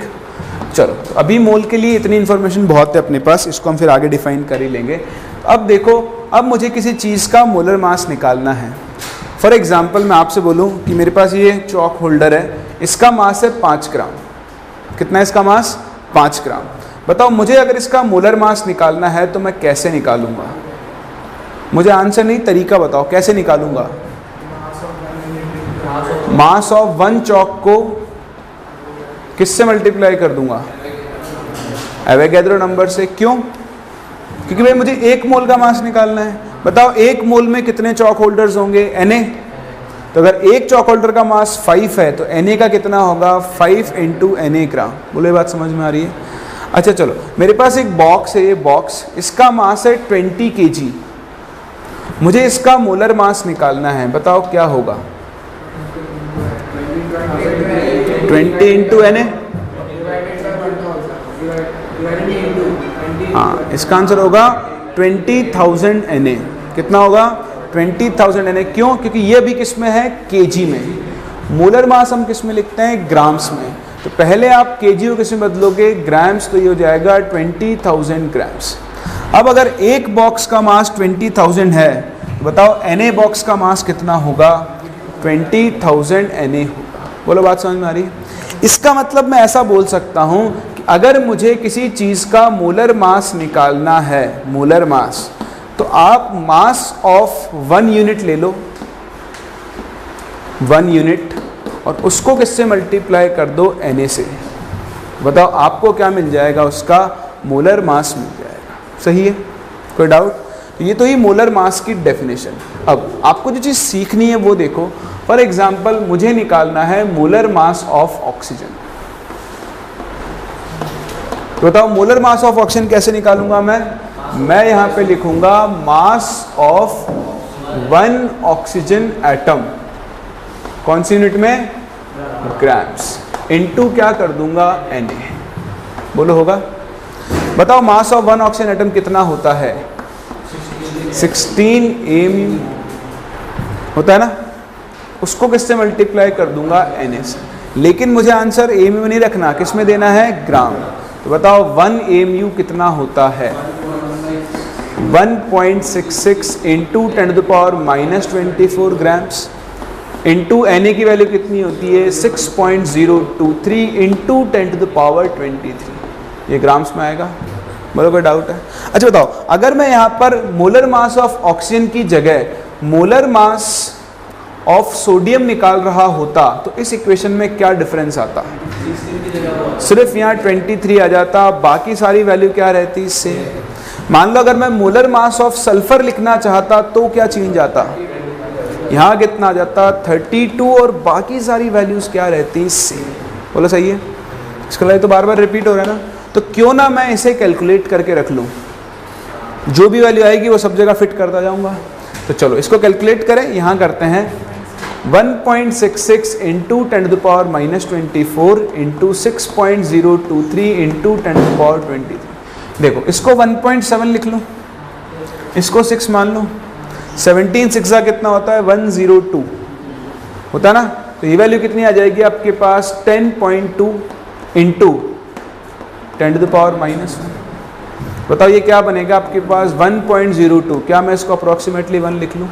चलो, तो अभी मोल के लिए इतनी इन्फॉर्मेशन बहुत है अपने पास, इसको हम फिर आगे डिफाइन कर ही लेंगे। अब देखो, अब मुझे किसी चीज़ का मोलर मास निकालना है। फॉर एग्जाम्पल मैं आपसे बोलूँ कि मेरे पास ये चॉक होल्डर है, इसका मास है 5 ग्राम। कितना है इसका मास? 5 ग्राम। बताओ मुझे अगर इसका मोलर मास निकालना है तो मैं कैसे निकालूंगा? मुझे आंसर नहीं, तरीका बताओ कैसे निकालूंगा। मास ऑफ 1 चॉक को किससे मल्टीप्लाई कर दूंगा? एवोगैड्रो नंबर से। क्यों? क्योंकि भाई मुझे 1 मोल का मास निकालना है। बताओ 1 मोल में कितने चॉक होल्डर्स होंगे? Na। तो अगर एक चॉक होल्डर का मास 5 है तो Na का कितना होगा? 5 × Na ग्राम। बोलो ये बात समझ में आ रही है? अच्छा चलो, मेरे पास एक बॉक्स है, ये बॉक्स, इसका मास है 20 kg। मुझे इसका मोलर मास निकालना है, बताओ क्या होगा? 20 × Na। हाँ, इसका आंसर होगा 20,000 Na। कितना होगा? 20,000 Na। क्यों? क्योंकि ये भी किस में है? केजी में। मोलर मास हम किस में लिखते हैं? ग्राम्स में। तो पहले आप केजी को किस में बदलोगे? ग्राम्स। तो ये हो जाएगा 20,000 ग्राम्स। अब अगर एक बॉक्स का मास 20,000 है तो बताओ Na बॉक्स का मास कितना होगा? 20,000 Na होगा। बोलो बात समझ में आ रही है? इसका मतलब मैं ऐसा बोल सकता हूँ कि अगर मुझे किसी चीज़ का मोलर मास निकालना है, मोलर मास, तो आप मास ऑफ 1 यूनिट ले लो, 1 यूनिट, और उसको किससे मल्टीप्लाई कर दो? Na से। बताओ आपको क्या मिल जाएगा? उसका मोलर मास मिल जाएगा। सही है? कोई डाउट? तो ये तो ही मोलर मास की डेफिनेशन। अब आपको जो चीज़ सीखनी है वो देखो। फॉर एग्जाम्पल मुझे निकालना है मोलर मास ऑफ ऑक्सीजन। तो बताओ मोलर मास ऑफ ऑक्सीजन कैसे निकालूंगा मैं यहाँ पे लिखूंगा मास ऑफ 1 ऑक्सीजन एटम। कौन सी यूनिट में? ग्राम्स। इनटू क्या कर दूंगा? Na। बोलो होगा? बताओ मास ऑफ 1 ऑक्सीजन एटम कितना होता है? 16 mu होता है ना। उसको किससे मल्टीप्लाई कर दूंगा? Na से। लेकिन मुझे आंसर mu नहीं रखना, किस में देना है? ग्राम। तो बताओ 1 mu कितना होता है? 1.66 × 10⁻⁻24 ग्राम्स। इंटू Na की वैल्यू कितनी होती है? 6.023 × 10⁻23। ये ग्राम्स में आएगा। बोलो कोई डाउट है? अच्छा बताओ, अगर मैं यहाँ पर मोलर मास ऑफ ऑक्सीजन की जगह मोलर मास ऑफ सोडियम निकाल रहा होता तो इस इक्वेशन में क्या डिफरेंस आता? सिर्फ यहाँ 23 आ जाता, बाकी सारी वैल्यू क्या रहती? सेम। मान लो अगर मैं मोलर मास ऑफ सल्फर लिखना चाहता तो क्या चेंज आता? यहाँ कितना आ जाता? 32, और बाकी सारी वैल्यूज क्या रहती? सेम। बोलो सही है? इसका लाइक तो बार बार रिपीट हो रहा है ना। तो क्यों ना मैं इसे कैलकुलेट करके रख लूँ, जो भी वैल्यू आएगी वो सब जगह फिट करता जाऊँगा। तो चलो इसको कैलकुलेट करें। यहाँ करते हैं 1.66 × 10⁻⁻24 × 6.023 × 10⁻23। देखो इसको 1.7 लिख लूँ, इसको 6 मान लो। 17 6 कितना होता है? 102 होता है ना। तो ये वैल्यू कितनी आ जाएगी आपके पास? 10.2 × 10⁻⁻1। बताओ ये क्या बनेगा आपके पास? 1.02। क्या मैं इसको अप्रॉक्सीमेटली 1 लिख लूँ?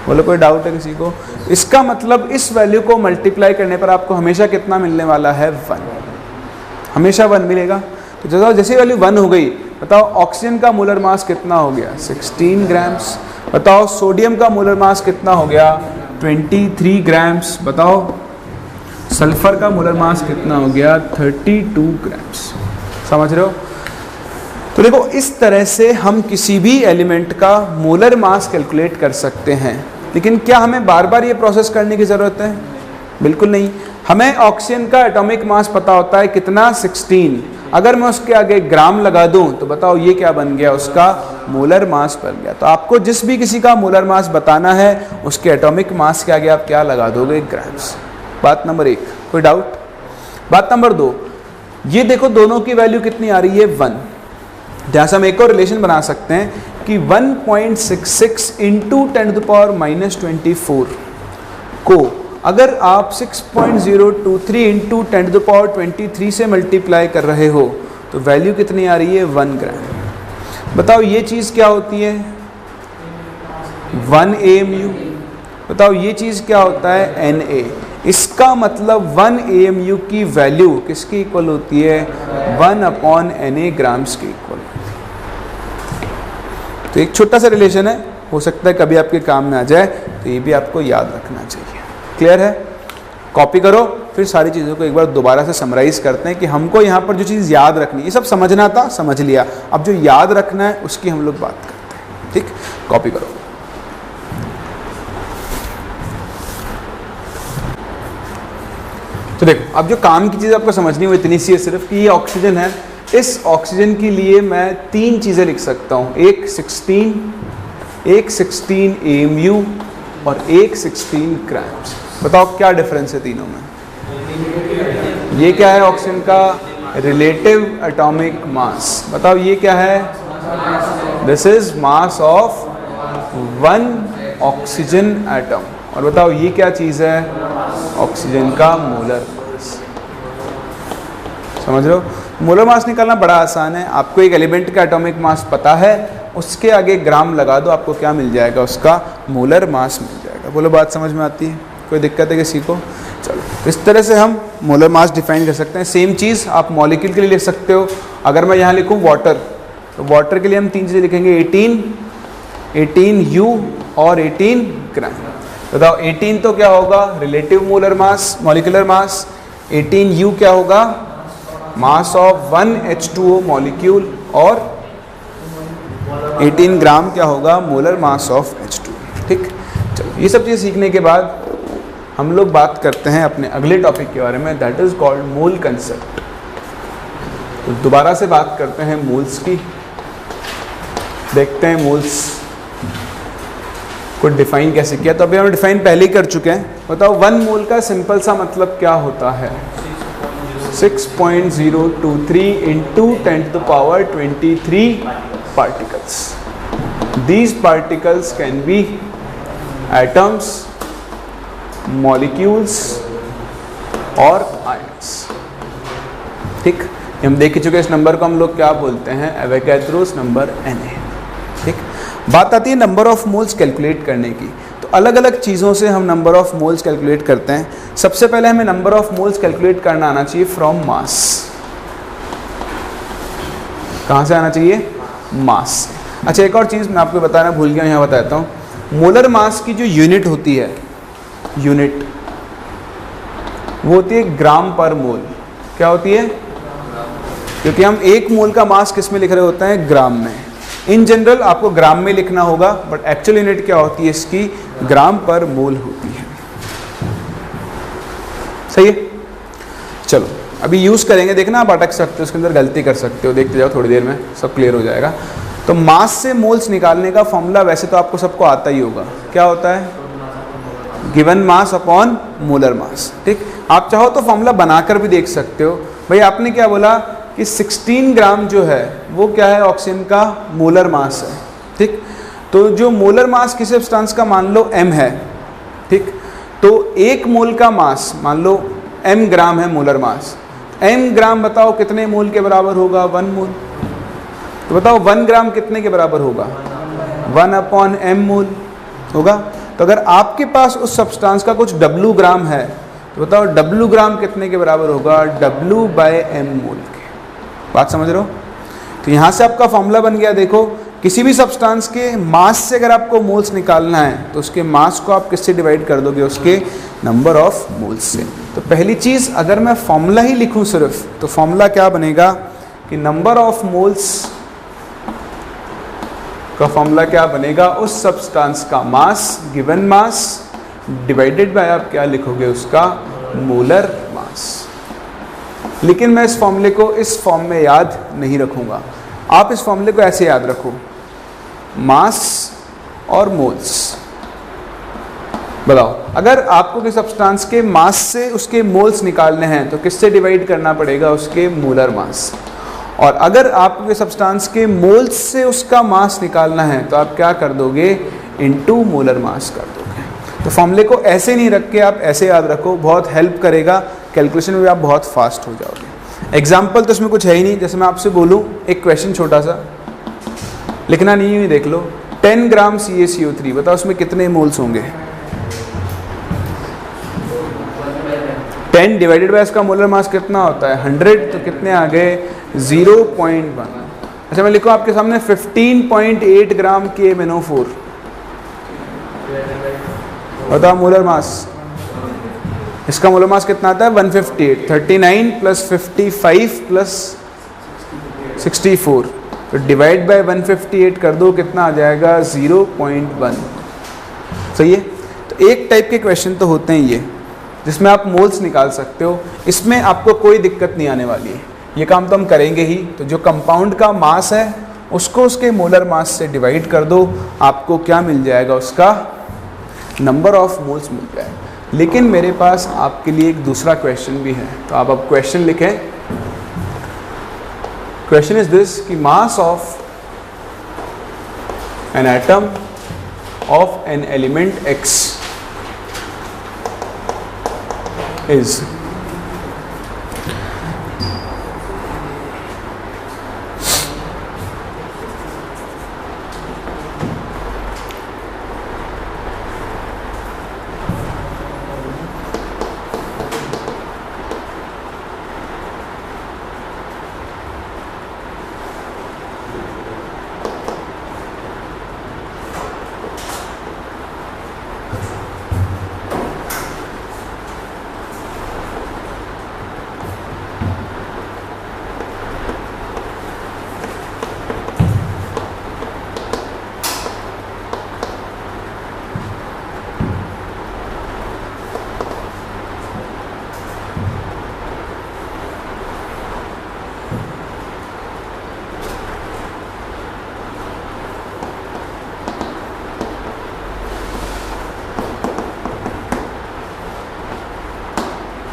बोलो कोई डाउट है किसी को? इसका मतलब इस वैल्यू को मल्टीप्लाई करने पर आपको हमेशा कितना मिलने वाला है? 1। हमेशा 1 मिलेगा। तो जैसे वैल्यू 1 हो गई, बताओ ऑक्सीजन का मोलर मास कितना हो गया? 16 ग्राम्स। बताओ सोडियम का मोलर मास कितना हो गया? 23 ग्राम्स। बताओ सल्फर का मोलर मास कितना हो गया? 32 ग्राम्स। समझ रहे हो? तो देखो इस तरह से हम किसी भी एलिमेंट का मोलर मास कैलकुलेट कर सकते हैं। लेकिन क्या हमें बार बार ये प्रोसेस करने की ज़रूरत है? बिल्कुल नहीं। हमें ऑक्सीजन का एटॉमिक मास पता होता है कितना? 16। अगर मैं उसके आगे ग्राम लगा दूं तो बताओ ये क्या बन गया? उसका मोलर मास बन गया। तो आपको जिस भी किसी का मोलर मास बताना है उसके एटॉमिक मास के आगे आप क्या लगा दोगे? ग्राम्स। बात नंबर 1। कोई डाउट? बात नंबर 2, ये देखो दोनों की वैल्यू कितनी आ रही है? 1। जहाँ से हम एक और रिलेशन बना सकते हैं कि 1.66 × 10⁻⁻24 को अगर आप 6.023 × 10⁻23 से मल्टीप्लाई कर रहे हो तो वैल्यू कितनी आ रही है? 1 ग्राम। बताओ ये चीज़ क्या होती है? 1 AMU। बताओ ये चीज़ क्या होता है, Na। इसका मतलब 1 AMU की वैल्यू किसकी इक्वल होती है, 1/Na ग्राम्स की इक्वल। तो एक छोटा सा रिलेशन है, हो सकता है कभी आपके काम में आ जाए, तो ये भी आपको याद रखना चाहिए। क्लियर है? कॉपी करो, फिर सारी चीज़ों को एक बार दोबारा से समराइज़ करते हैं कि हमको यहाँ पर जो चीज़ याद रखनी, ये सब समझना था, समझ लिया, अब जो याद रखना है उसकी हम लोग बात करते हैं। ठीक, कॉपी करो। तो देखो, अब जो काम की चीज़ आपको समझनी है वो इतनी सी है सिर्फ कि ये ऑक्सीजन है। इस ऑक्सीजन के लिए मैं 3 चीज़ें लिख सकता हूँ, एक 16 AMU और एक 16 ग्राम्स। बताओ क्या डिफरेंस है तीनों में? ये क्या है ऑक्सीजन का रिलेटिव एटॉमिक मास। बताओ ये क्या है, this is mass of 1 oxygen atom. और बताओ ये क्या चीज़ है, ऑक्सीजन का मोलर मास। समझ रहे हो? मोलर मास निकालना बड़ा आसान है। आपको एक एलिमेंट का एटॉमिक मास पता है, उसके आगे ग्राम लगा दो, आपको क्या मिल जाएगा, उसका मोलर मास मिल जाएगा। बोलो बात समझ में आती है? कोई दिक्कत है किसी को? चलो, इस तरह से हम मोलर मास डिफाइन कर सकते हैं। सेम चीज़ आप मॉलिक्यूल के लिए लिख सकते हो। अगर मैं यहाँ लिखूँ वाटर, तो वाटर के लिए हम 3 चीज़ें लिखेंगे, 18 U और 18 ग्राम। बताओ 18 तो क्या होगा, relative molar mass, molecular mass. 18 U क्या होगा, मास ऑफ 1 H2O मॉलिक्यूल। और 18 ग्राम क्या होगा, मोलर मास ऑफ H2। ठीक, चलो ये सब चीज़ सीखने के बाद हम लोग बात करते हैं अपने अगले टॉपिक के बारे में, that is called mole concept. तो दोबारा से बात करते हैं मोल्स की, देखते हैं मोल्स को डिफाइन कैसे किया। तो अभी हम डिफाइन पहले ही कर चुके हैं। बताओ 1 मोल का सिंपल सा मतलब क्या होता है, 6.023 into 10⁻23 particles. These particles can be atoms, molecules और ions। ठीक, हम देख ही चुके इस नंबर को हम लोग क्या बोलते हैं, एवोगैड्रोस नंबर Na। ठीक, बात आती है नंबर ऑफ मोल्स कैलकुलेट करने की। तो अलग अलग चीज़ों से हम नंबर ऑफ मोल्स कैलकुलेट करते हैं। सबसे पहले हमें नंबर ऑफ मोल्स कैलकुलेट करना आना चाहिए फ्रॉम मास। कहाँ से आना चाहिए, मास। अच्छा, एक और चीज़ मैं आपको बताना भूल गया, यहाँ बताता हूँ। मोलर मास की जो यूनिट होती है, यूनिट वो होती है ग्राम पर मोल। क्या होती है, क्योंकि हम 1 मोल का मास किस में लिख रहे होते हैं, ग्राम में। इन जनरल आपको ग्राम में लिखना होगा, बट एक्चुअल यूनिट क्या होती है इसकी, ग्राम पर मोल होती है। सही है? चलो अभी यूज़ करेंगे, देखना आप अटक सकते हो, उसके अंदर गलती कर सकते हो, देखते जाओ, थोड़ी देर में सब क्लियर हो जाएगा। तो मास से मोल्स निकालने का फॉर्मूला वैसे तो आपको सबको आता ही होगा। क्या होता है, given mass upon molar mass. ठीक, आप चाहो तो फॉर्मूला बनाकर भी देख सकते हो। भाई आपने क्या बोला कि 16 ग्राम जो है वो क्या है, ऑक्सीजन का मोलर मास है। ठीक, तो जो मोलर मास किसी सब्सटेंस का मान लो m है। ठीक, तो 1 मोल का मास मान लो m ग्राम है मोलर मास। m ग्राम बताओ कितने मोल के बराबर होगा, 1 मोल। तो बताओ 1 ग्राम कितने के बराबर होगा, 1/m मोल होगा। तो अगर आपके पास उस सब्सटेंस का कुछ W ग्राम है, तो बताओ W ग्राम कितने के बराबर होगा, W/m मोल के। बात समझ रहे हो? तो यहाँ से आपका फॉर्मूला बन गया। देखो, किसी भी सब्सटेंस के मास से अगर आपको मोल्स निकालना है तो उसके मास को आप किससे डिवाइड कर दोगे, उसके नंबर ऑफ मोल्स से। तो पहली चीज़, अगर मैं फॉर्मूला ही लिखूँ सिर्फ, तो फॉर्मूला क्या बनेगा कि नंबर ऑफ मोल्स का फॉर्मूला क्या बनेगा, उस सब्सटेंस का मास, गिवन मास डिवाइडेड बाय आप क्या लिखोगे, उसका मोलर मास। लेकिन मैं इस फॉर्मूले को इस फॉर्म में याद नहीं रखूँगा। आप इस फॉर्मूले को ऐसे याद रखो, मास और मोल्स। बताओ, अगर आपको किसी सब्सटेंस के मास से उसके मोल्स निकालने हैं तो किससे डिवाइड करना पड़ेगा, उसके मोलर मास। और अगर आपको किसी सब्सटेंस के मोल्स से उसका मास निकालना है तो आप क्या कर दोगे, इनटू मोलर मास कर दोगे। तो फॉर्मूले को ऐसे नहीं रख के आप ऐसे याद रखो, बहुत हेल्प करेगा। कैलकुलेशन में भी आप बहुत फास्ट हो जाओगे। एग्जाम्पल तो इसमें कुछ है ही नहीं। जैसे मैं आपसे बोलूँ एक क्वेश्चन छोटा सा, लिखना नहीं है, देख लो 10 ग्राम CaCO3, बताओ उसमें कितने मोल्स होंगे? 10 डिवाइडेड बाय इसका मोलर मास कितना होता है 100, तो कितने आ गए 0.1। अच्छा मैं लिखूँ आपके सामने 15.8 ग्राम KMnO4, बताओ मोलर मास, इसका मोलर मास कितना आता है 158, 39 प्लस 55 प्लस 64, तो डिवाइड बाय 158 कर दो, कितना आ जाएगा 0.1। सही है। तो एक टाइप के क्वेश्चन तो होते हैं ये जिसमें आप मोल्स निकाल सकते हो, इसमें आपको कोई दिक्कत नहीं आने वाली है, ये काम तो हम करेंगे ही। तो जो कंपाउंड का मास है उसको उसके मोलर मास से डिवाइड कर दो, आपको क्या मिल जाएगा, उसका नंबर ऑफ मोल्स मिल जाएगा। लेकिन मेरे पास आपके लिए एक दूसरा क्वेश्चन भी है, तो आप अब क्वेश्चन लिखें। क्वेश्चन इज दिस कि mass of an atom of an element X is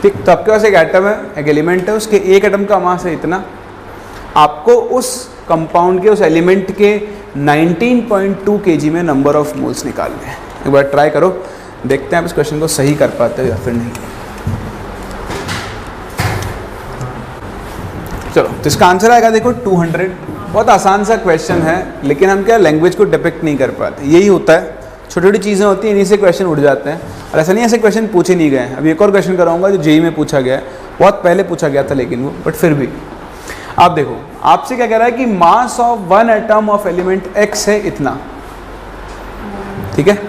ठीक। तो आपके पास एक एटम है, एक एलिमेंट है, उसके एक एटम का मास है इतना, आपको उस कंपाउंड के, उस एलिमेंट के 19.2 kg में नंबर ऑफ मोल्स निकालने हैं। एक बार ट्राई करो, देखते हैं आप इस क्वेश्चन को सही कर पाते हो या फिर नहीं। चलो, तो इसका आंसर आएगा देखो 200। बहुत आसान सा क्वेश्चन है, लेकिन हम क्या लैंग्वेज को डिपिक्ट नहीं कर पाते, यही होता है, छोटी छोटी चीज़ें होती हैं, इन्हीं से क्वेश्चन उड़ जाते हैं। और ऐसा नहीं ऐसे क्वेश्चन पूछे नहीं गए हैं। अभी एक और क्वेश्चन कराऊंगा जो जेईई में पूछा गया है, बहुत पहले पूछा गया था लेकिन वो, बट फिर भी आप देखो, आपसे क्या कह रहा है कि mass of one atom of element X है इतना, ठीक है,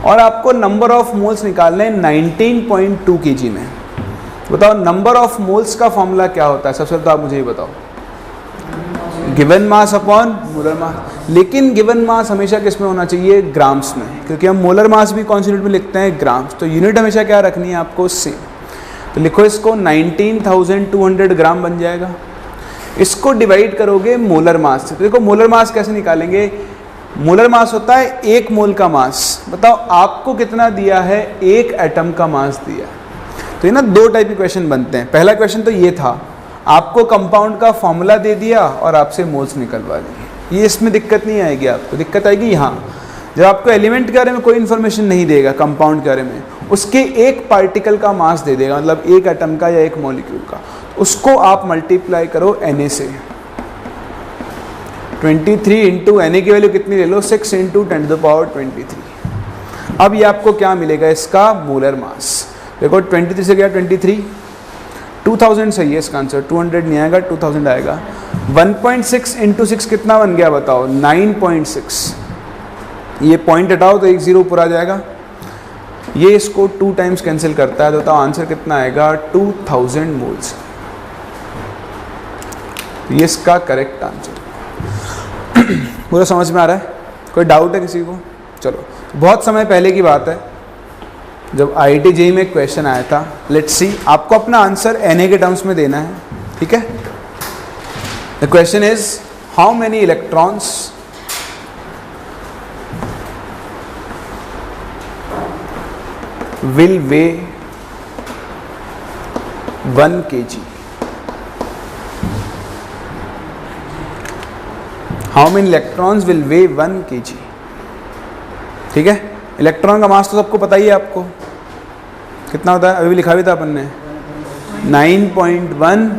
और आपको नंबर ऑफ मोल्स निकालने 19.2 kg में। बताओ नंबर ऑफ मोल्स का फॉर्मूला क्या होता है? सबसे पहले तो आप मुझे ये बताओ, given mass upon molar mass. लेकिन गिवन मास हमेशा किस में होना चाहिए? ग्राम्स में, क्योंकि हम मोलर मास भी कौन सी यूनिट में लिखते हैं? ग्राम्स। तो यूनिट हमेशा क्या रखनी है आपको? सेम। तो लिखो इसको 19,200 ग्राम बन जाएगा। इसको डिवाइड करोगे मोलर मास से, तो देखो मोलर मास कैसे निकालेंगे? मोलर मास होता है एक मोल का मास। बताओ आपको कितना दिया है? एक एटम का मास दिया। तो ये ना दो टाइप के क्वेश्चन बनते हैं। पहला क्वेश्चन तो ये था, आपको कंपाउंड का फॉर्मूला दे दिया और आपसे मोल्स निकलवा दिए। ये इसमें दिक्कत नहीं आएगी आपको, दिक्कत आएगी यहाँ जब आपको एलिमेंट के बारे में कोई इन्फॉर्मेशन नहीं देगा, कंपाउंड के बारे में उसके एक पार्टिकल का मास दे देगा, मतलब एक एटम का या एक मॉलिक्यूल का। उसको आप मल्टीप्लाई करो Na से। 23 इंटू Na की वैल्यू कितनी ले लो? 6 इंटू 10⁻23। अब ये आपको क्या मिलेगा? इसका मोलर मास। देखो 23 से गया 23, 2000 सही है इसका आंसर, 200 नहीं आएगा, 2000 आएगा। 1.6 इंटू 6 कितना बन गया बताओ? 9.6। ये पॉइंट हटाओ तो एक जीरो ऊपर आ जाएगा। ये इसको 2 टाइम्स कैंसिल करता है, तो बताओ आंसर कितना आएगा? 2000 मोल्स। ये इसका करेक्ट आंसर। पूरा समझ में आ रहा है? कोई डाउट है किसी को? चलो, बहुत समय पहले की बात है जब IIT JEE में क्वेश्चन आया था। लेट्स सी, आपको अपना आंसर Na के टर्म्स में देना है, ठीक है? The question is how many electrons will way 1 kg? How many electrons will way 1 kg? ठीक है, इलेक्ट्रॉन का मास तो सबको पता ही है आपको कितना होता है, अभी भी लिखा भी था अपन ने 9.1।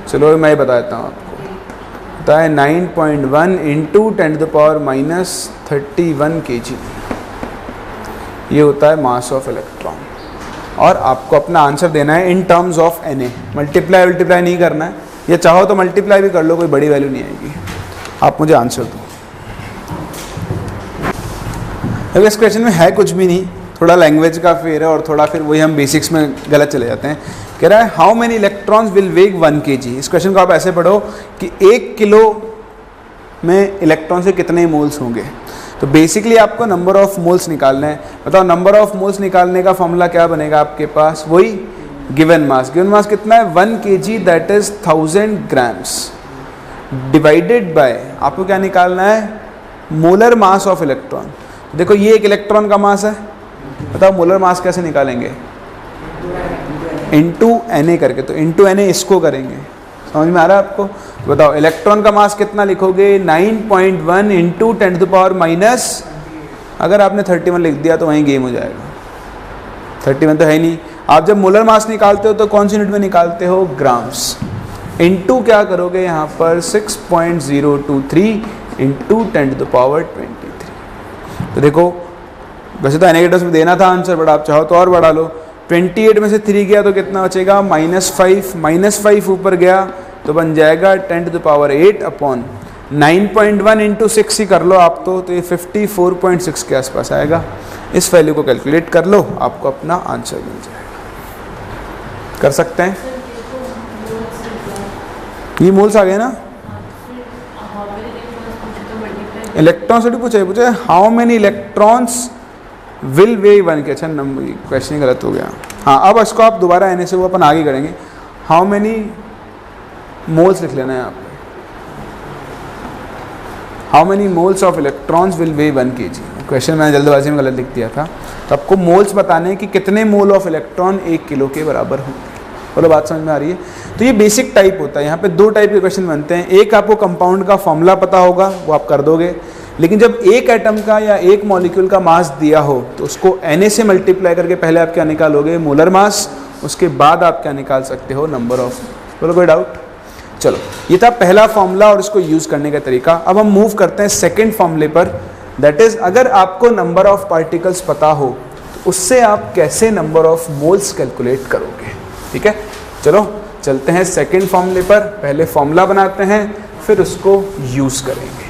चलो मैं बता देता हूँ आपको, होता है 9.1 इंटू 10⁻³ kg। ये होता है मास ऑफ इलेक्ट्रॉन। और आपको अपना आंसर देना है in terms of Na। Multiply नहीं करना है, या चाहो तो मल्टीप्लाई भी कर लो, कोई बड़ी वैल्यू नहीं आएगी। आप मुझे आंसर दो। अब इस क्वेश्चन में है कुछ भी नहीं, थोड़ा लैंग्वेज का फेर है और थोड़ा फिर वही हम बेसिक्स में गलत चले जाते हैं। कह रहा है हाउ मेनी इलेक्ट्रॉन्स विल वेग 1 kg। इस क्वेश्चन को आप ऐसे पढ़ो कि 1 किलो में इलेक्ट्रॉन से कितने मोल्स होंगे। तो बेसिकली आपको नंबर ऑफ मोल्स निकालना है। बताओ नंबर ऑफ मोल्स निकालने का फॉर्मूला क्या बनेगा आपके पास, वही गिवन मास। गिवन मास कितना है 1 kg, that is 1000 grams, divided by आपको क्या निकालना है, मोलर मास ऑफ इलेक्ट्रॉन। देखो ये एक इलेक्ट्रॉन का मास है, बताओ मोलर मास कैसे निकालेंगे, इंटू Na करके। तो इंटू Na इसको करेंगे, समझ में आ रहा है आपको। बताओ इलेक्ट्रॉन का मास कितना लिखोगे, 9.1 इंटू 10⁻, अगर आपने 31 लिख दिया तो वहीं गेम हो जाएगा। 31 तो है ही नहीं। आप जब मोलर मास निकालते हो तो कौन सी यूनिट में निकालते हो, ग्राम्स। इंटू क्या करोगे यहाँ पर 6.023 इंटू 10⁻23। तो देखो वैसे तो नेगेटिव में देना था आंसर, बट आप चाहो तो और बढ़ा लो। 28 में से 3 गया तो कितना बचेगा, -5 -5 ऊपर गया तो बन जाएगा 10⁸ अपॉन 9.1 इंटू 6 ही कर लो आप तो ये 54.6 के आसपास आएगा। इस वैल्यू को कैलकुलेट कर लो, आपको अपना आंसर मिल जाएगा। कर सकते हैं, ये मोल्स आ गए ना। इलेक्ट्रॉन से पूछे हाउ मेनी इलेक्ट्रॉन्स विल वे 1 के। अच्छा नंबर क्वेश्चन गलत हो गया। हाँ अब इसको आप दोबारा Na से वो अपन आगे करेंगे। हाउ मेनी मोल्स लिख लेना है यहाँ पे, how many moles of electrons will way 1 kg। Question मैंने जल्दबाजी में गलत लिख दिया था, तो आपको मोल्स बताने हैं कि कितने मोल ऑफ इलेक्ट्रॉन 1 किलो के बराबर होंगे। बोलो बात समझ में आ रही है। तो ये बेसिक टाइप होता है। यहाँ पे 2 टाइप के क्वेश्चन बनते हैं। एक आपको कंपाउंड का फॉर्मूला पता होगा, वो आप कर दोगे, लेकिन जब एक एटम का या एक मॉलिक्यूल का मास दिया हो तो उसको Na से मल्टीप्लाई करके पहले आप क्या निकालोगे, मोलर मास, उसके बाद आप क्या निकाल सकते हो, नंबर ऑफ। बोलो कोई डाउट। चलो ये था पहला फॉर्मूला और इसको यूज करने का तरीका। अब हम मूव करते हैं सेकेंड फॉर्मूले पर, दैट इज अगर आपको नंबर ऑफ पार्टिकल्स पता हो तो उससे आप कैसे नंबर ऑफ मोल्स कैलकुलेट करोगे। ठीक है, चलो चलते हैं सेकेंड फॉर्मूले पर। पहले फॉर्मूला बनाते हैं फिर उसको यूज करेंगे,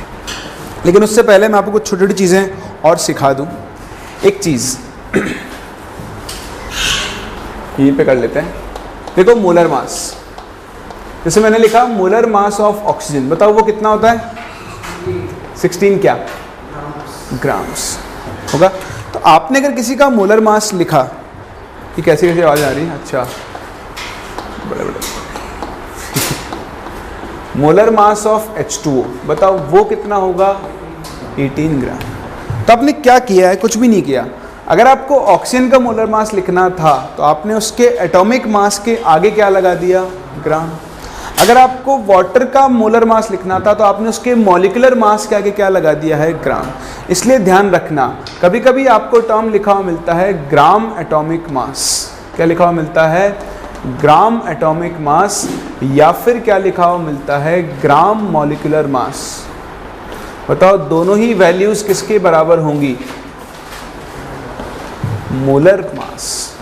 लेकिन उससे पहले मैं आपको कुछ छोटी छोटी चीज़ें और सिखा दूं। एक चीज़ यहीं पे कर लेते हैं। देखो मोलर मास, जैसे मैंने लिखा मोलर मास ऑफ ऑक्सीजन, बताओ वो कितना होता है, 16 क्या ग्राम्स होगा। तो आपने अगर किसी का मोलर मास लिखा, कि कैसी कैसी आवाज़ आ रही है, अच्छा बड़े बड़े मोलर मास ऑफ H2O, बताओ वो कितना होगा, 18 ग्राम। तो आपने क्या किया है, कुछ भी नहीं किया। अगर आपको ऑक्सीजन का मोलर मास लिखना था तो आपने उसके एटॉमिक मास के आगे क्या लगा दिया, ग्राम। अगर आपको वाटर का मोलर मास लिखना था तो आपने उसके मॉलिक्यूलर मास के आगे क्या लगा दिया है, ग्राम। इसलिए ध्यान रखना, कभी कभी आपको टर्म लिखा हुआ मिलता है ग्राम एटॉमिक मास। क्या लिखा हुआ मिलता है, ग्राम एटॉमिक मास, या फिर क्या लिखा हुआ मिलता है, ग्राम मॉलिक्यूलर मास। बताओ दोनों ही वैल्यूज किसके बराबर होंगी, मोलर मास।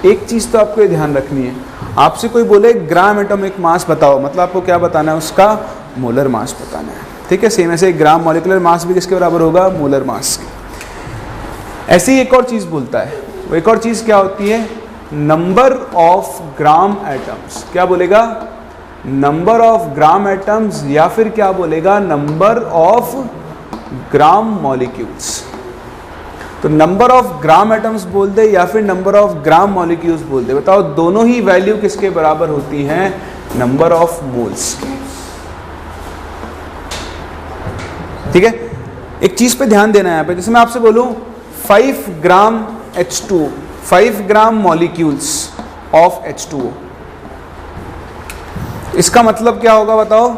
एक चीज तो आपको ध्यान रखनी है, आपसे कोई बोले ग्राम एटॉमिक मास बताओ, मतलब आपको क्या बताना है, उसका मोलर मास बताना है। ठीक है, सेम ऐसे ग्राम मॉलिक्यूलर मास भी किसके बराबर होगा, मोलर मास के। ऐसे ही एक और चीज बोलता है, वो एक और चीज क्या होती है, नंबर ऑफ ग्राम एटम्स। क्या बोलेगा, नंबर ऑफ ग्राम एटम्स, या फिर क्या बोलेगा, नंबर ऑफ ग्राम मॉलिक्यूल्स। तो नंबर ऑफ ग्राम एटम्स बोल दे या फिर नंबर ऑफ ग्राम मॉलिक्यूल्स बोल दे, बताओ दोनों ही वैल्यू किसके बराबर होती हैं, नंबर ऑफ मोल्स की। ठीक है, एक चीज पे ध्यान देना है यहाँ पे। जैसे मैं आपसे बोलूं 5 ग्राम H2O, 5 gram molecules of H2O, इसका मतलब क्या होगा बताओ,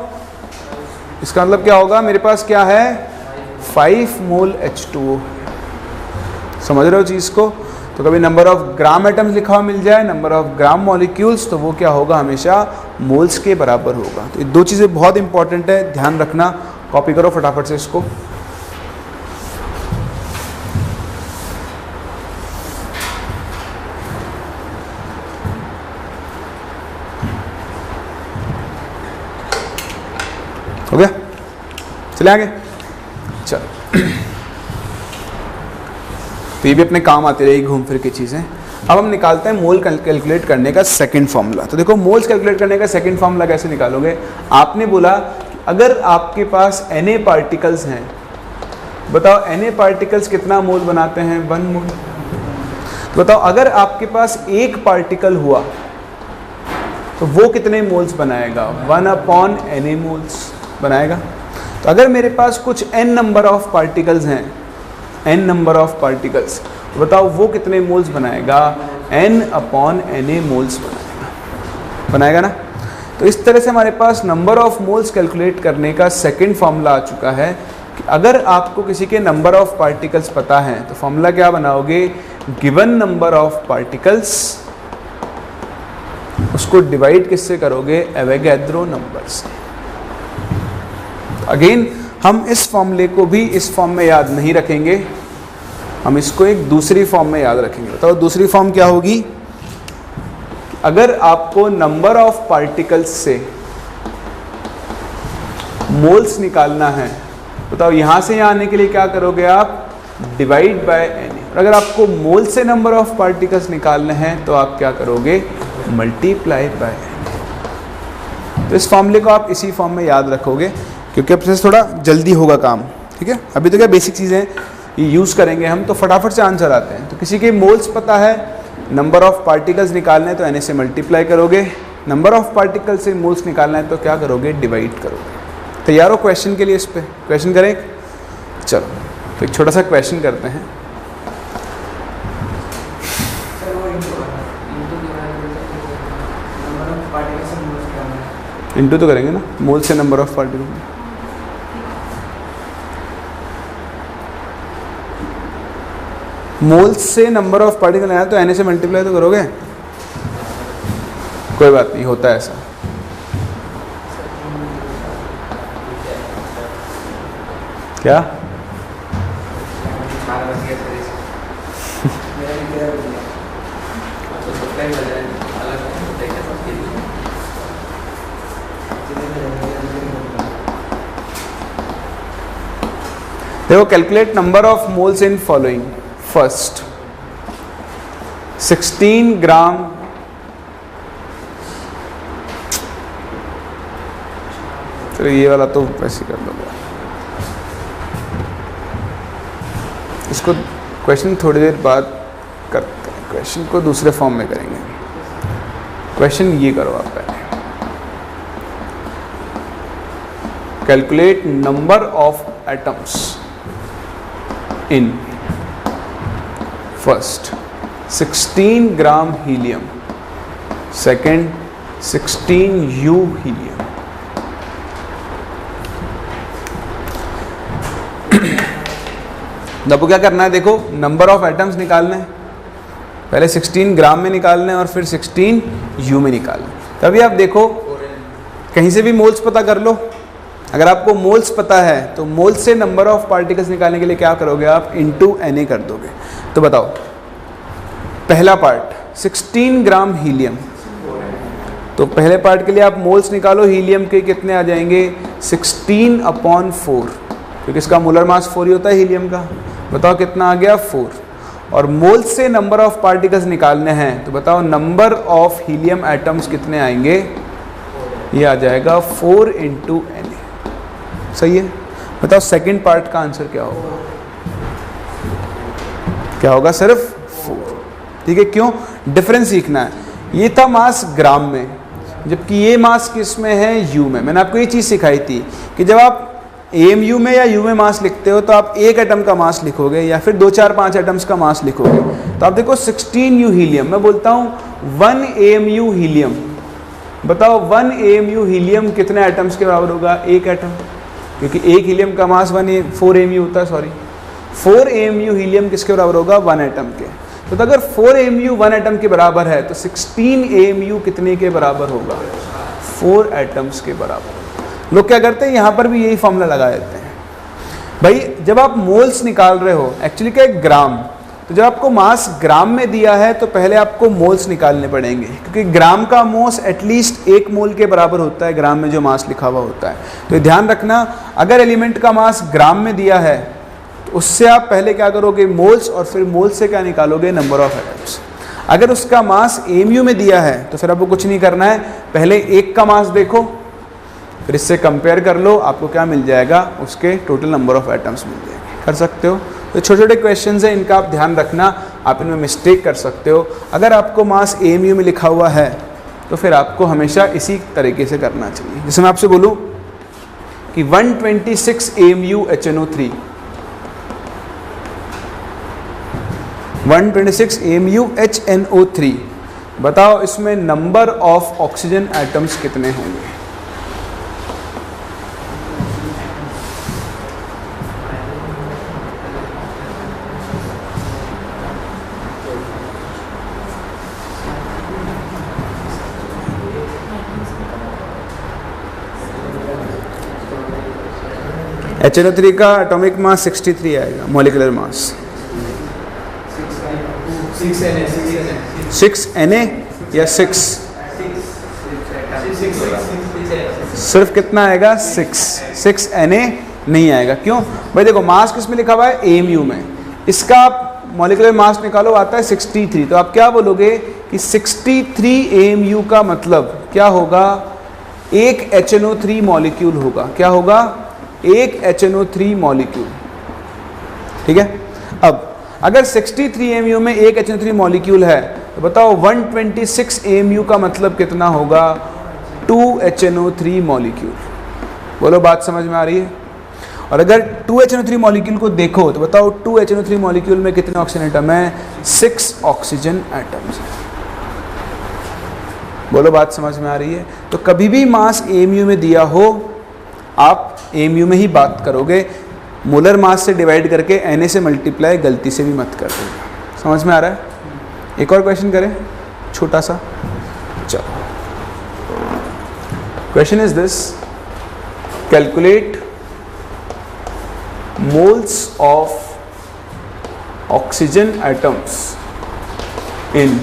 इसका मतलब क्या होगा, मेरे पास क्या है, 5 मोल H2O। समझ रहे हो चीज को। तो कभी नंबर ऑफ ग्राम एटम्स लिखा हुआ मिल जाए, नंबर ऑफ ग्राम मॉलिक्यूल्स, तो वो क्या होगा, हमेशा मोल्स के बराबर होगा। तो ये दो चीज़ें बहुत इंपॉर्टेंट है, ध्यान रखना, कॉपी करो फटाफट से इसको। हो गया, चले आगे। चलो, तो ये भी अपने काम आती रहेगी घूम फिर के चीज़ें। अब हम निकालते हैं मोल कैलकुलेट करने का सेकंड फॉर्मूला। तो देखो, मोल्स कैलकुलेट करने का सेकंड फॉर्मूला कैसे निकालोगे। आपने बोला अगर आपके पास Na पार्टिकल्स हैं, बताओ Na पार्टिकल्स कितना मोल बनाते हैं, 1 मोल। तो बताओ अगर आपके पास एक पार्टिकल हुआ तो वो कितने मोल्स बनाएगा, 1/Na मोल्स बनाएगा। तो अगर मेरे पास कुछ n नंबर ऑफ पार्टिकल्स हैं, n नंबर ऑफ पार्टिकल्स, तो बताओ वो कितने मोल्स बनाएगा, n/Na मोल्स बनाएगा ना। तो इस तरह से हमारे पास नंबर ऑफ मोल्स कैलकुलेट करने का सेकंड फॉर्मूला आ चुका है कि अगर आपको किसी के नंबर ऑफ पार्टिकल्स पता है तो फॉर्मूला क्या बनाओगे, गिवन नंबर ऑफ पार्टिकल्स, उसको डिवाइड किससे करोगे, एवोगैड्रो नंबर से। अगेन हम इस फॉर्मूले को भी इस फॉर्म में याद नहीं रखेंगे, हम इसको एक दूसरी फॉर्म में याद रखेंगे। बताओ दूसरी फॉर्म क्या होगी। अगर आपको नंबर ऑफ पार्टिकल्स से मोल्स निकालना है, बताओ यहां से यहां आने के लिए क्या करोगे आप, डिवाइड बाय Na। और अगर आपको मोल से नंबर ऑफ पार्टिकल्स निकालने हैं तो आप क्या करोगे, मल्टीप्लाई बाय Na। तो इस फॉर्मूले को आप इसी फॉर्म में याद रखोगे क्योंकि अब से थोड़ा जल्दी होगा काम, ठीक है। अभी तो क्या बेसिक चीज़ें ये यूज़ करेंगे हम, तो फटाफट से आंसर आते हैं। तो किसी के मोल्स पता है, नंबर ऑफ पार्टिकल्स निकालना है तो Na से मल्टीप्लाई करोगे, नंबर ऑफ पार्टिकल से मोल्स निकालना है तो क्या करोगे, डिवाइड करोगे। तैयार हो क्वेश्चन के लिए, इस पर क्वेश्चन करें। चलो, तो एक छोटा सा क्वेश्चन करते हैं। इंटू तो करेंगे ना, मोल से नंबर ऑफ पार्टिकल। मोल्स से नंबर ऑफ पार्टिकल आया तो Na से मल्टीप्लाई तो करोगे, कोई बात नहीं, होता है ऐसा। क्या देखो, calculate number of moles in following. First 16 ग्राम, चलो ये वाला तो वैसे कर दो, इसको क्वेश्चन थोड़ी देर बाद करते हैं, क्वेश्चन को दूसरे फॉर्म में करेंगे। क्वेश्चन ये करो आप पहले, calculate number of atoms in first 16 gram helium, second 16 U helium. आपको क्या करना है, देखो नंबर ऑफ एटम्स निकालने हैं, पहले 16 ग्राम में निकालने हैं और फिर 16 U में निकालने। तभी आप देखो कहीं से भी मोल्स पता कर लो, अगर आपको मोल्स पता है तो मोल्स से नंबर ऑफ पार्टिकल्स निकालने के लिए क्या करोगे आप, इनटू Na कर दोगे। तो बताओ पहला पार्ट 16 ग्राम हीलियम, तो पहले पार्ट के लिए आप मोल्स निकालो, हीलियम के कितने आ जाएंगे, 16/4, क्योंकि इसका मोलर मास 4 ही होता है हीलियम का। बताओ कितना आ गया, 4। और मोल्स से नंबर ऑफ पार्टिकल्स निकालने हैं तो बताओ नंबर ऑफ हीलियम एटम्स कितने आएंगे, ये आ जाएगा 4 × Na। सही है। बताओ सेकंड पार्ट का आंसर क्या होगा, क्या होगा, सिर्फ 4। ठीक है, क्यों, डिफरेंस सीखना है। ये था मास ग्राम में, जबकि ये मास किस में है, U में। मैंने आपको ये चीज़ सिखाई थी कि जब आप AMU में या U में मास लिखते हो तो आप एक एटम का मास लिखोगे या फिर 2, 4, 5 एटम्स का मास लिखोगे। तो आप देखो 16 U हीलियम, मैं बोलता हूँ 1 AMU हीलियम। बताओ 1 AMU हीलियम कितने एटम्स के बराबर होगा, एक एटम, क्योंकि एक हीलियम का मास 4 AMU होता है, सॉरी 4 AMU हीलियम किसके बराबर होगा, 1 एटम के। तो अगर 4 AMU 1 एटम के बराबर है तो 16 AMU कितने के बराबर होगा? 4 एटम्स के बराबर। लोग क्या करते हैं, यहाँ पर भी यही फॉर्मूला लगा देते हैं। भाई जब आप मोल्स निकाल रहे हो, एक्चुअली क्या है ग्राम, तो जब आपको मास ग्राम में दिया है तो पहले आपको मोल्स निकालने पड़ेंगे, क्योंकि ग्राम का मोल्स एटलीस्ट 1 मोल के बराबर होता है ग्राम में जो मास लिखा हुआ होता है। तो ध्यान रखना, अगर एलिमेंट का मास ग्राम में दिया है तो उससे आप पहले क्या करोगे, मोल्स, और फिर मोल्स से क्या निकालोगे, नंबर ऑफ एटम्स। अगर उसका मास AMU में दिया है तो फिर आपको कुछ नहीं करना है, पहले एक का मास देखो, फिर इससे कंपेयर कर लो, आपको क्या मिल जाएगा, उसके टोटल नंबर ऑफ एटम्स मिल जाएंगे। कर सकते हो। तो छोटे छोटे क्वेश्चंस हैं, इनका आप ध्यान रखना, आप इनमें मिस्टेक कर सकते हो। अगर आपको मास AMU में लिखा हुआ है तो फिर आपको हमेशा इसी तरीके से करना चाहिए। जैसे मैं आपसे बोलूँ कि 126 AMU HNO3, 126 AMU HNO3, बताओ इसमें नंबर ऑफ ऑक्सीजन एटम्स कितने होंगे? HNO3 का एटॉमिक मास 63 आएगा, मॉलिक्यूलर मास 6 Na या 6, सिर्फ कितना आएगा, 6 Na नहीं आएगा। क्यों भाई? देखो मास किस में लिखा हुआ है, AMU में, इसका आप मॉलिक्यूलर मास निकालो, आता है 63, तो आप क्या बोलोगे कि 63 AMU का मतलब क्या होगा, एक HNO3 मॉलिक्यूल होगा। क्या होगा? एक HNO3 मॉलिक्यूल। ठीक है। अब अगर 63 AMU में एक HNO3 मॉलिक्यूल है तो बताओ 126 AMU का मतलब कितना होगा, 2 HNO3 मॉलिक्यूल। बोलो बात समझ में आ रही है? और अगर 2 HNO3 मॉलिक्यूल को देखो तो बताओ 2 HNO3 मॉलिक्यूल में कितने ऑक्सीजन एटम है, 6 ऑक्सीजन एटम्स। बोलो बात समझ में आ रही है? तो कभी भी मास AMU में दिया हो, आप AMU में ही बात करोगे, मोलर मास से डिवाइड करके Na से मल्टीप्लाई गलती से भी मत कर देना। समझ में आ रहा है? एक और क्वेश्चन करें छोटा सा। चलो, question is this, calculate moles of oxygen atoms in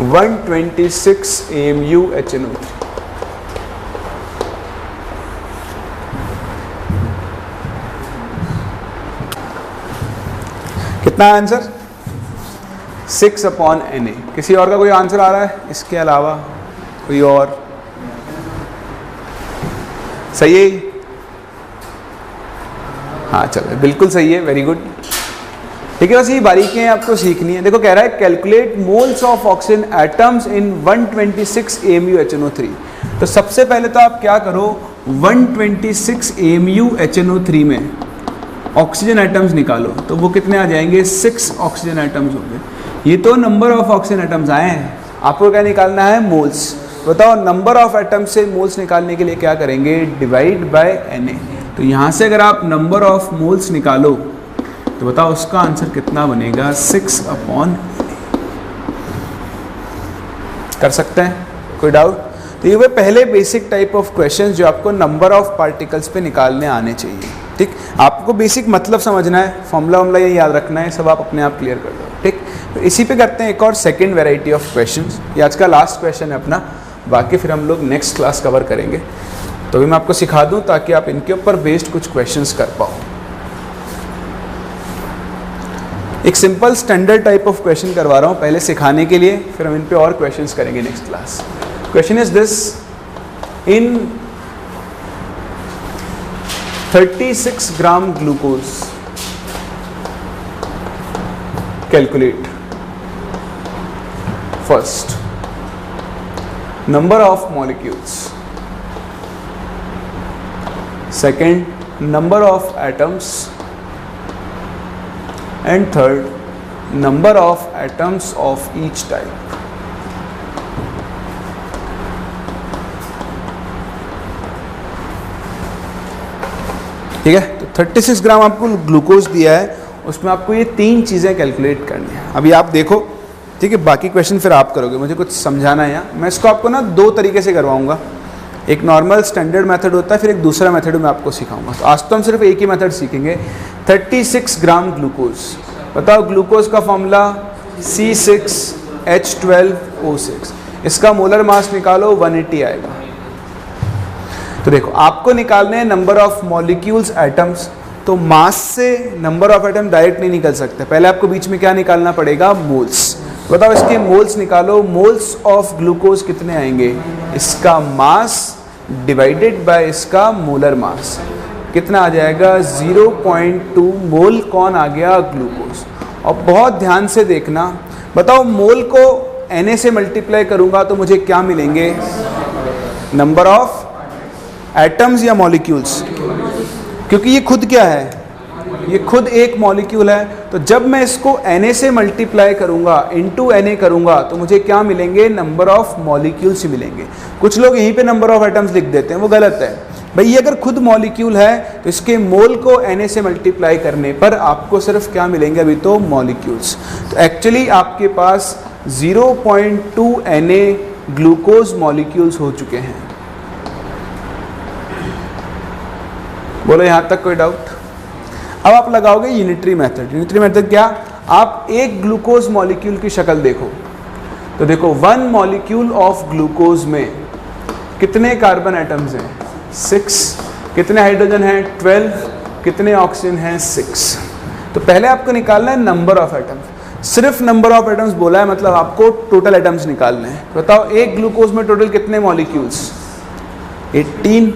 126 AMU HNO3। कितना आंसर? 6/Na। किसी और का कोई आंसर आ रहा है इसके अलावा? कोई और? सही है? हाँ चलो, बिल्कुल सही है, वेरी गुड। ठीक है, बस ये बारीकियां आपको सीखनी है। देखो कह रहा है calculate moles of oxygen atoms in 126 AMU HNO3। तो सबसे पहले तो आप क्या करो, 126 AMU HNO3 में ऑक्सीजन एटम्स निकालो, तो वो कितने आ जाएंगे, 6 ऑक्सीजन एटम्स होंगे। ये तो नंबर ऑफ ऑक्सीजन एटम्स आए हैं, आपको क्या निकालना है, मोल्स। बताओ नंबर ऑफ एटम्स से मोल्स निकालने के लिए क्या करेंगे, डिवाइड बाय Na। तो यहाँ से अगर आप नंबर ऑफ मोल्स निकालो तो बताओ उसका आंसर कितना बनेगा, 6/Na। कर सकते हैं? कोई डाउट? तो ये वे पहले बेसिक टाइप ऑफ क्वेश्चंस जो आपको नंबर ऑफ पार्टिकल्स पे निकालने आने चाहिए। ठीक, आपको बेसिक मतलब समझना है, फॉर्मूला ये याद रखना है, सब आप अपने आप क्लियर कर दो। ठीक, तो इसी पे करते हैं एक और सेकंड वैरायटी ऑफ क्वेश्चंस। ये आज का लास्ट क्वेश्चन है अपना, बाकी फिर हम लोग नेक्स्ट क्लास कवर करेंगे। तो भी मैं आपको सिखा दूं ताकि आप इनके ऊपर बेस्ड कुछ क्वेश्चंस कर पाओ। एक simple standard type of question करवा रहा हूँ पहले सिखाने के लिए, फिर हम इन पे और क्वेश्चंस करेंगे next class. Question is this, in 36 gram glucose calculate first number of molecules, second number of atoms, and third number of atoms of each type। ठीक है, तो 36 ग्राम आपको ग्लूकोज दिया है, उसमें आपको ये 3 चीज़ें कैलकुलेट करनी है। अभी आप देखो ठीक है, बाकी क्वेश्चन फिर आप करोगे, मुझे कुछ समझाना है यहाँ। मैं इसको आपको ना दो तरीके से करवाऊँगा, एक नॉर्मल स्टैंडर्ड मेथड होता है, फिर एक दूसरा मेथड मैं आपको सिखाऊंगा। तो आज तो हम सिर्फ एक ही मेथड सीखेंगे। 36 ग्राम ग्लूकोज, बताओ ग्लूकोज का फॉर्मूला C6H12O6, इसका मोलर मास निकालो 180 आएगा। तो देखो आपको निकालने हैं नंबर ऑफ मॉलिक्यूल्स एटम्स, तो मास से नंबर ऑफ एटम डायरेक्ट नहीं निकल सकते, पहले आपको बीच में क्या निकालना पड़ेगा, मोल्स। बताओ इसके मोल्स निकालो, मोल्स ऑफ ग्लूकोज कितने आएंगे, इसका मास डिवाइडेड बाय इसका मोलर मास, कितना आ जाएगा 0.2 मोल कौन आ गया, ग्लूकोज। और बहुत ध्यान से देखना, बताओ मोल को Na से मल्टीप्लाई करूंगा तो मुझे क्या मिलेंगे, नंबर ऑफ एटम्स या मॉलिक्यूल्स, क्योंकि ये खुद क्या है, ये खुद एक मॉलिक्यूल है। तो जब मैं इसको Na से मल्टीप्लाई करूंगा, इनटू Na करूंगा, तो मुझे क्या मिलेंगे, नंबर ऑफ मॉलिक्यूल्स मिलेंगे। कुछ लोग यहीं पे नंबर ऑफ एटम्स लिख देते हैं, वो गलत है भाई। ये अगर खुद मॉलिक्यूल है तो इसके मोल को Na से मल्टीप्लाई करने पर आपको सिर्फ क्या मिलेंगे, अभी तो मॉलिक्यूल्स। तो एक्चुअली आपके पास 0.2 Na ग्लूकोज मॉलिक्यूल्स हो चुके हैं। बोलो यहाँ तक कोई डाउट? अब आप लगाओगे यूनिटरी मेथड। यूनिटरी मेथड क्या, आप एक ग्लूकोज मॉलिक्यूल की शक्ल देखो, तो देखो 1 मॉलिक्यूल ऑफ ग्लूकोज में कितने कार्बन एटम्स हैं, 6, कितने हाइड्रोजन हैं, 12, कितने ऑक्सीजन हैं, 6। तो पहले आपको निकालना है नंबर ऑफ एटम्स। सिर्फ नंबर ऑफ एटम्स बोला है, मतलब आपको टोटल एटम्स निकालने हैं। बताओ एक ग्लूकोज में टोटल कितने मॉलिक्यूल्स, 18,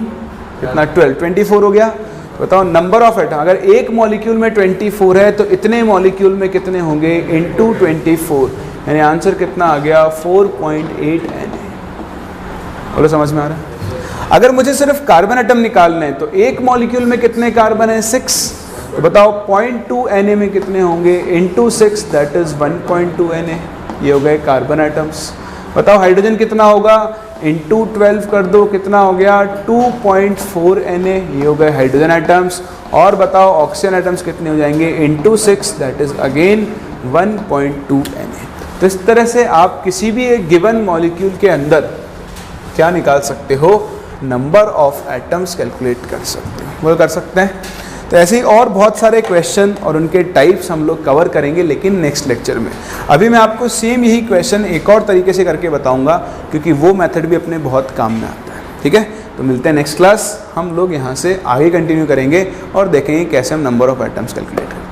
कितना 12, 24 हो गया। बताओ नंबर ऑफ एटम, अगर एक मॉलिक्यूल में 24 है तो इतने मॉलिक्यूल में कितने होंगे, इनटू 24, यानी आंसर कितना आ गया, 4.8 Na। बोलो समझ में आ रहा है? अगर मुझे सिर्फ कार्बन एटम निकालने हैं तो एक मॉलिक्यूल में कितने कार्बन है, 6, तो बताओ 0.2 Na में कितने होंगे, इनटू 6, दैट इज 1.2 Na। ये हो गए कार्बन एटम्स। बताओ हाइड्रोजन कितना होगा, इनटू 12 कर दो, कितना हो गया, 2.4 Na। ये हो गए हाइड्रोजन एटम्स। और बताओ ऑक्सीजन एटम्स कितने हो जाएंगे, into 6, that is again 1.2 Na। तो इस तरह से आप किसी भी एक गिवन मॉलिक्यूल के अंदर क्या निकाल सकते हो, नंबर ऑफ एटम्स कैलकुलेट कर सकते हो। वो कर सकते हैं। तो ऐसे ही और बहुत सारे क्वेश्चन और उनके टाइप्स हम लोग कवर करेंगे, लेकिन नेक्स्ट लेक्चर में। अभी मैं आपको सेम यही क्वेश्चन एक और तरीके से करके बताऊंगा, क्योंकि वो मेथड भी अपने बहुत काम में आता है। ठीक है, तो मिलते हैं नेक्स्ट क्लास। हम लोग यहाँ से आगे कंटिन्यू करेंगे और देखेंगे कैसे हम नंबर ऑफ एटम्स कैलकुलेट करें।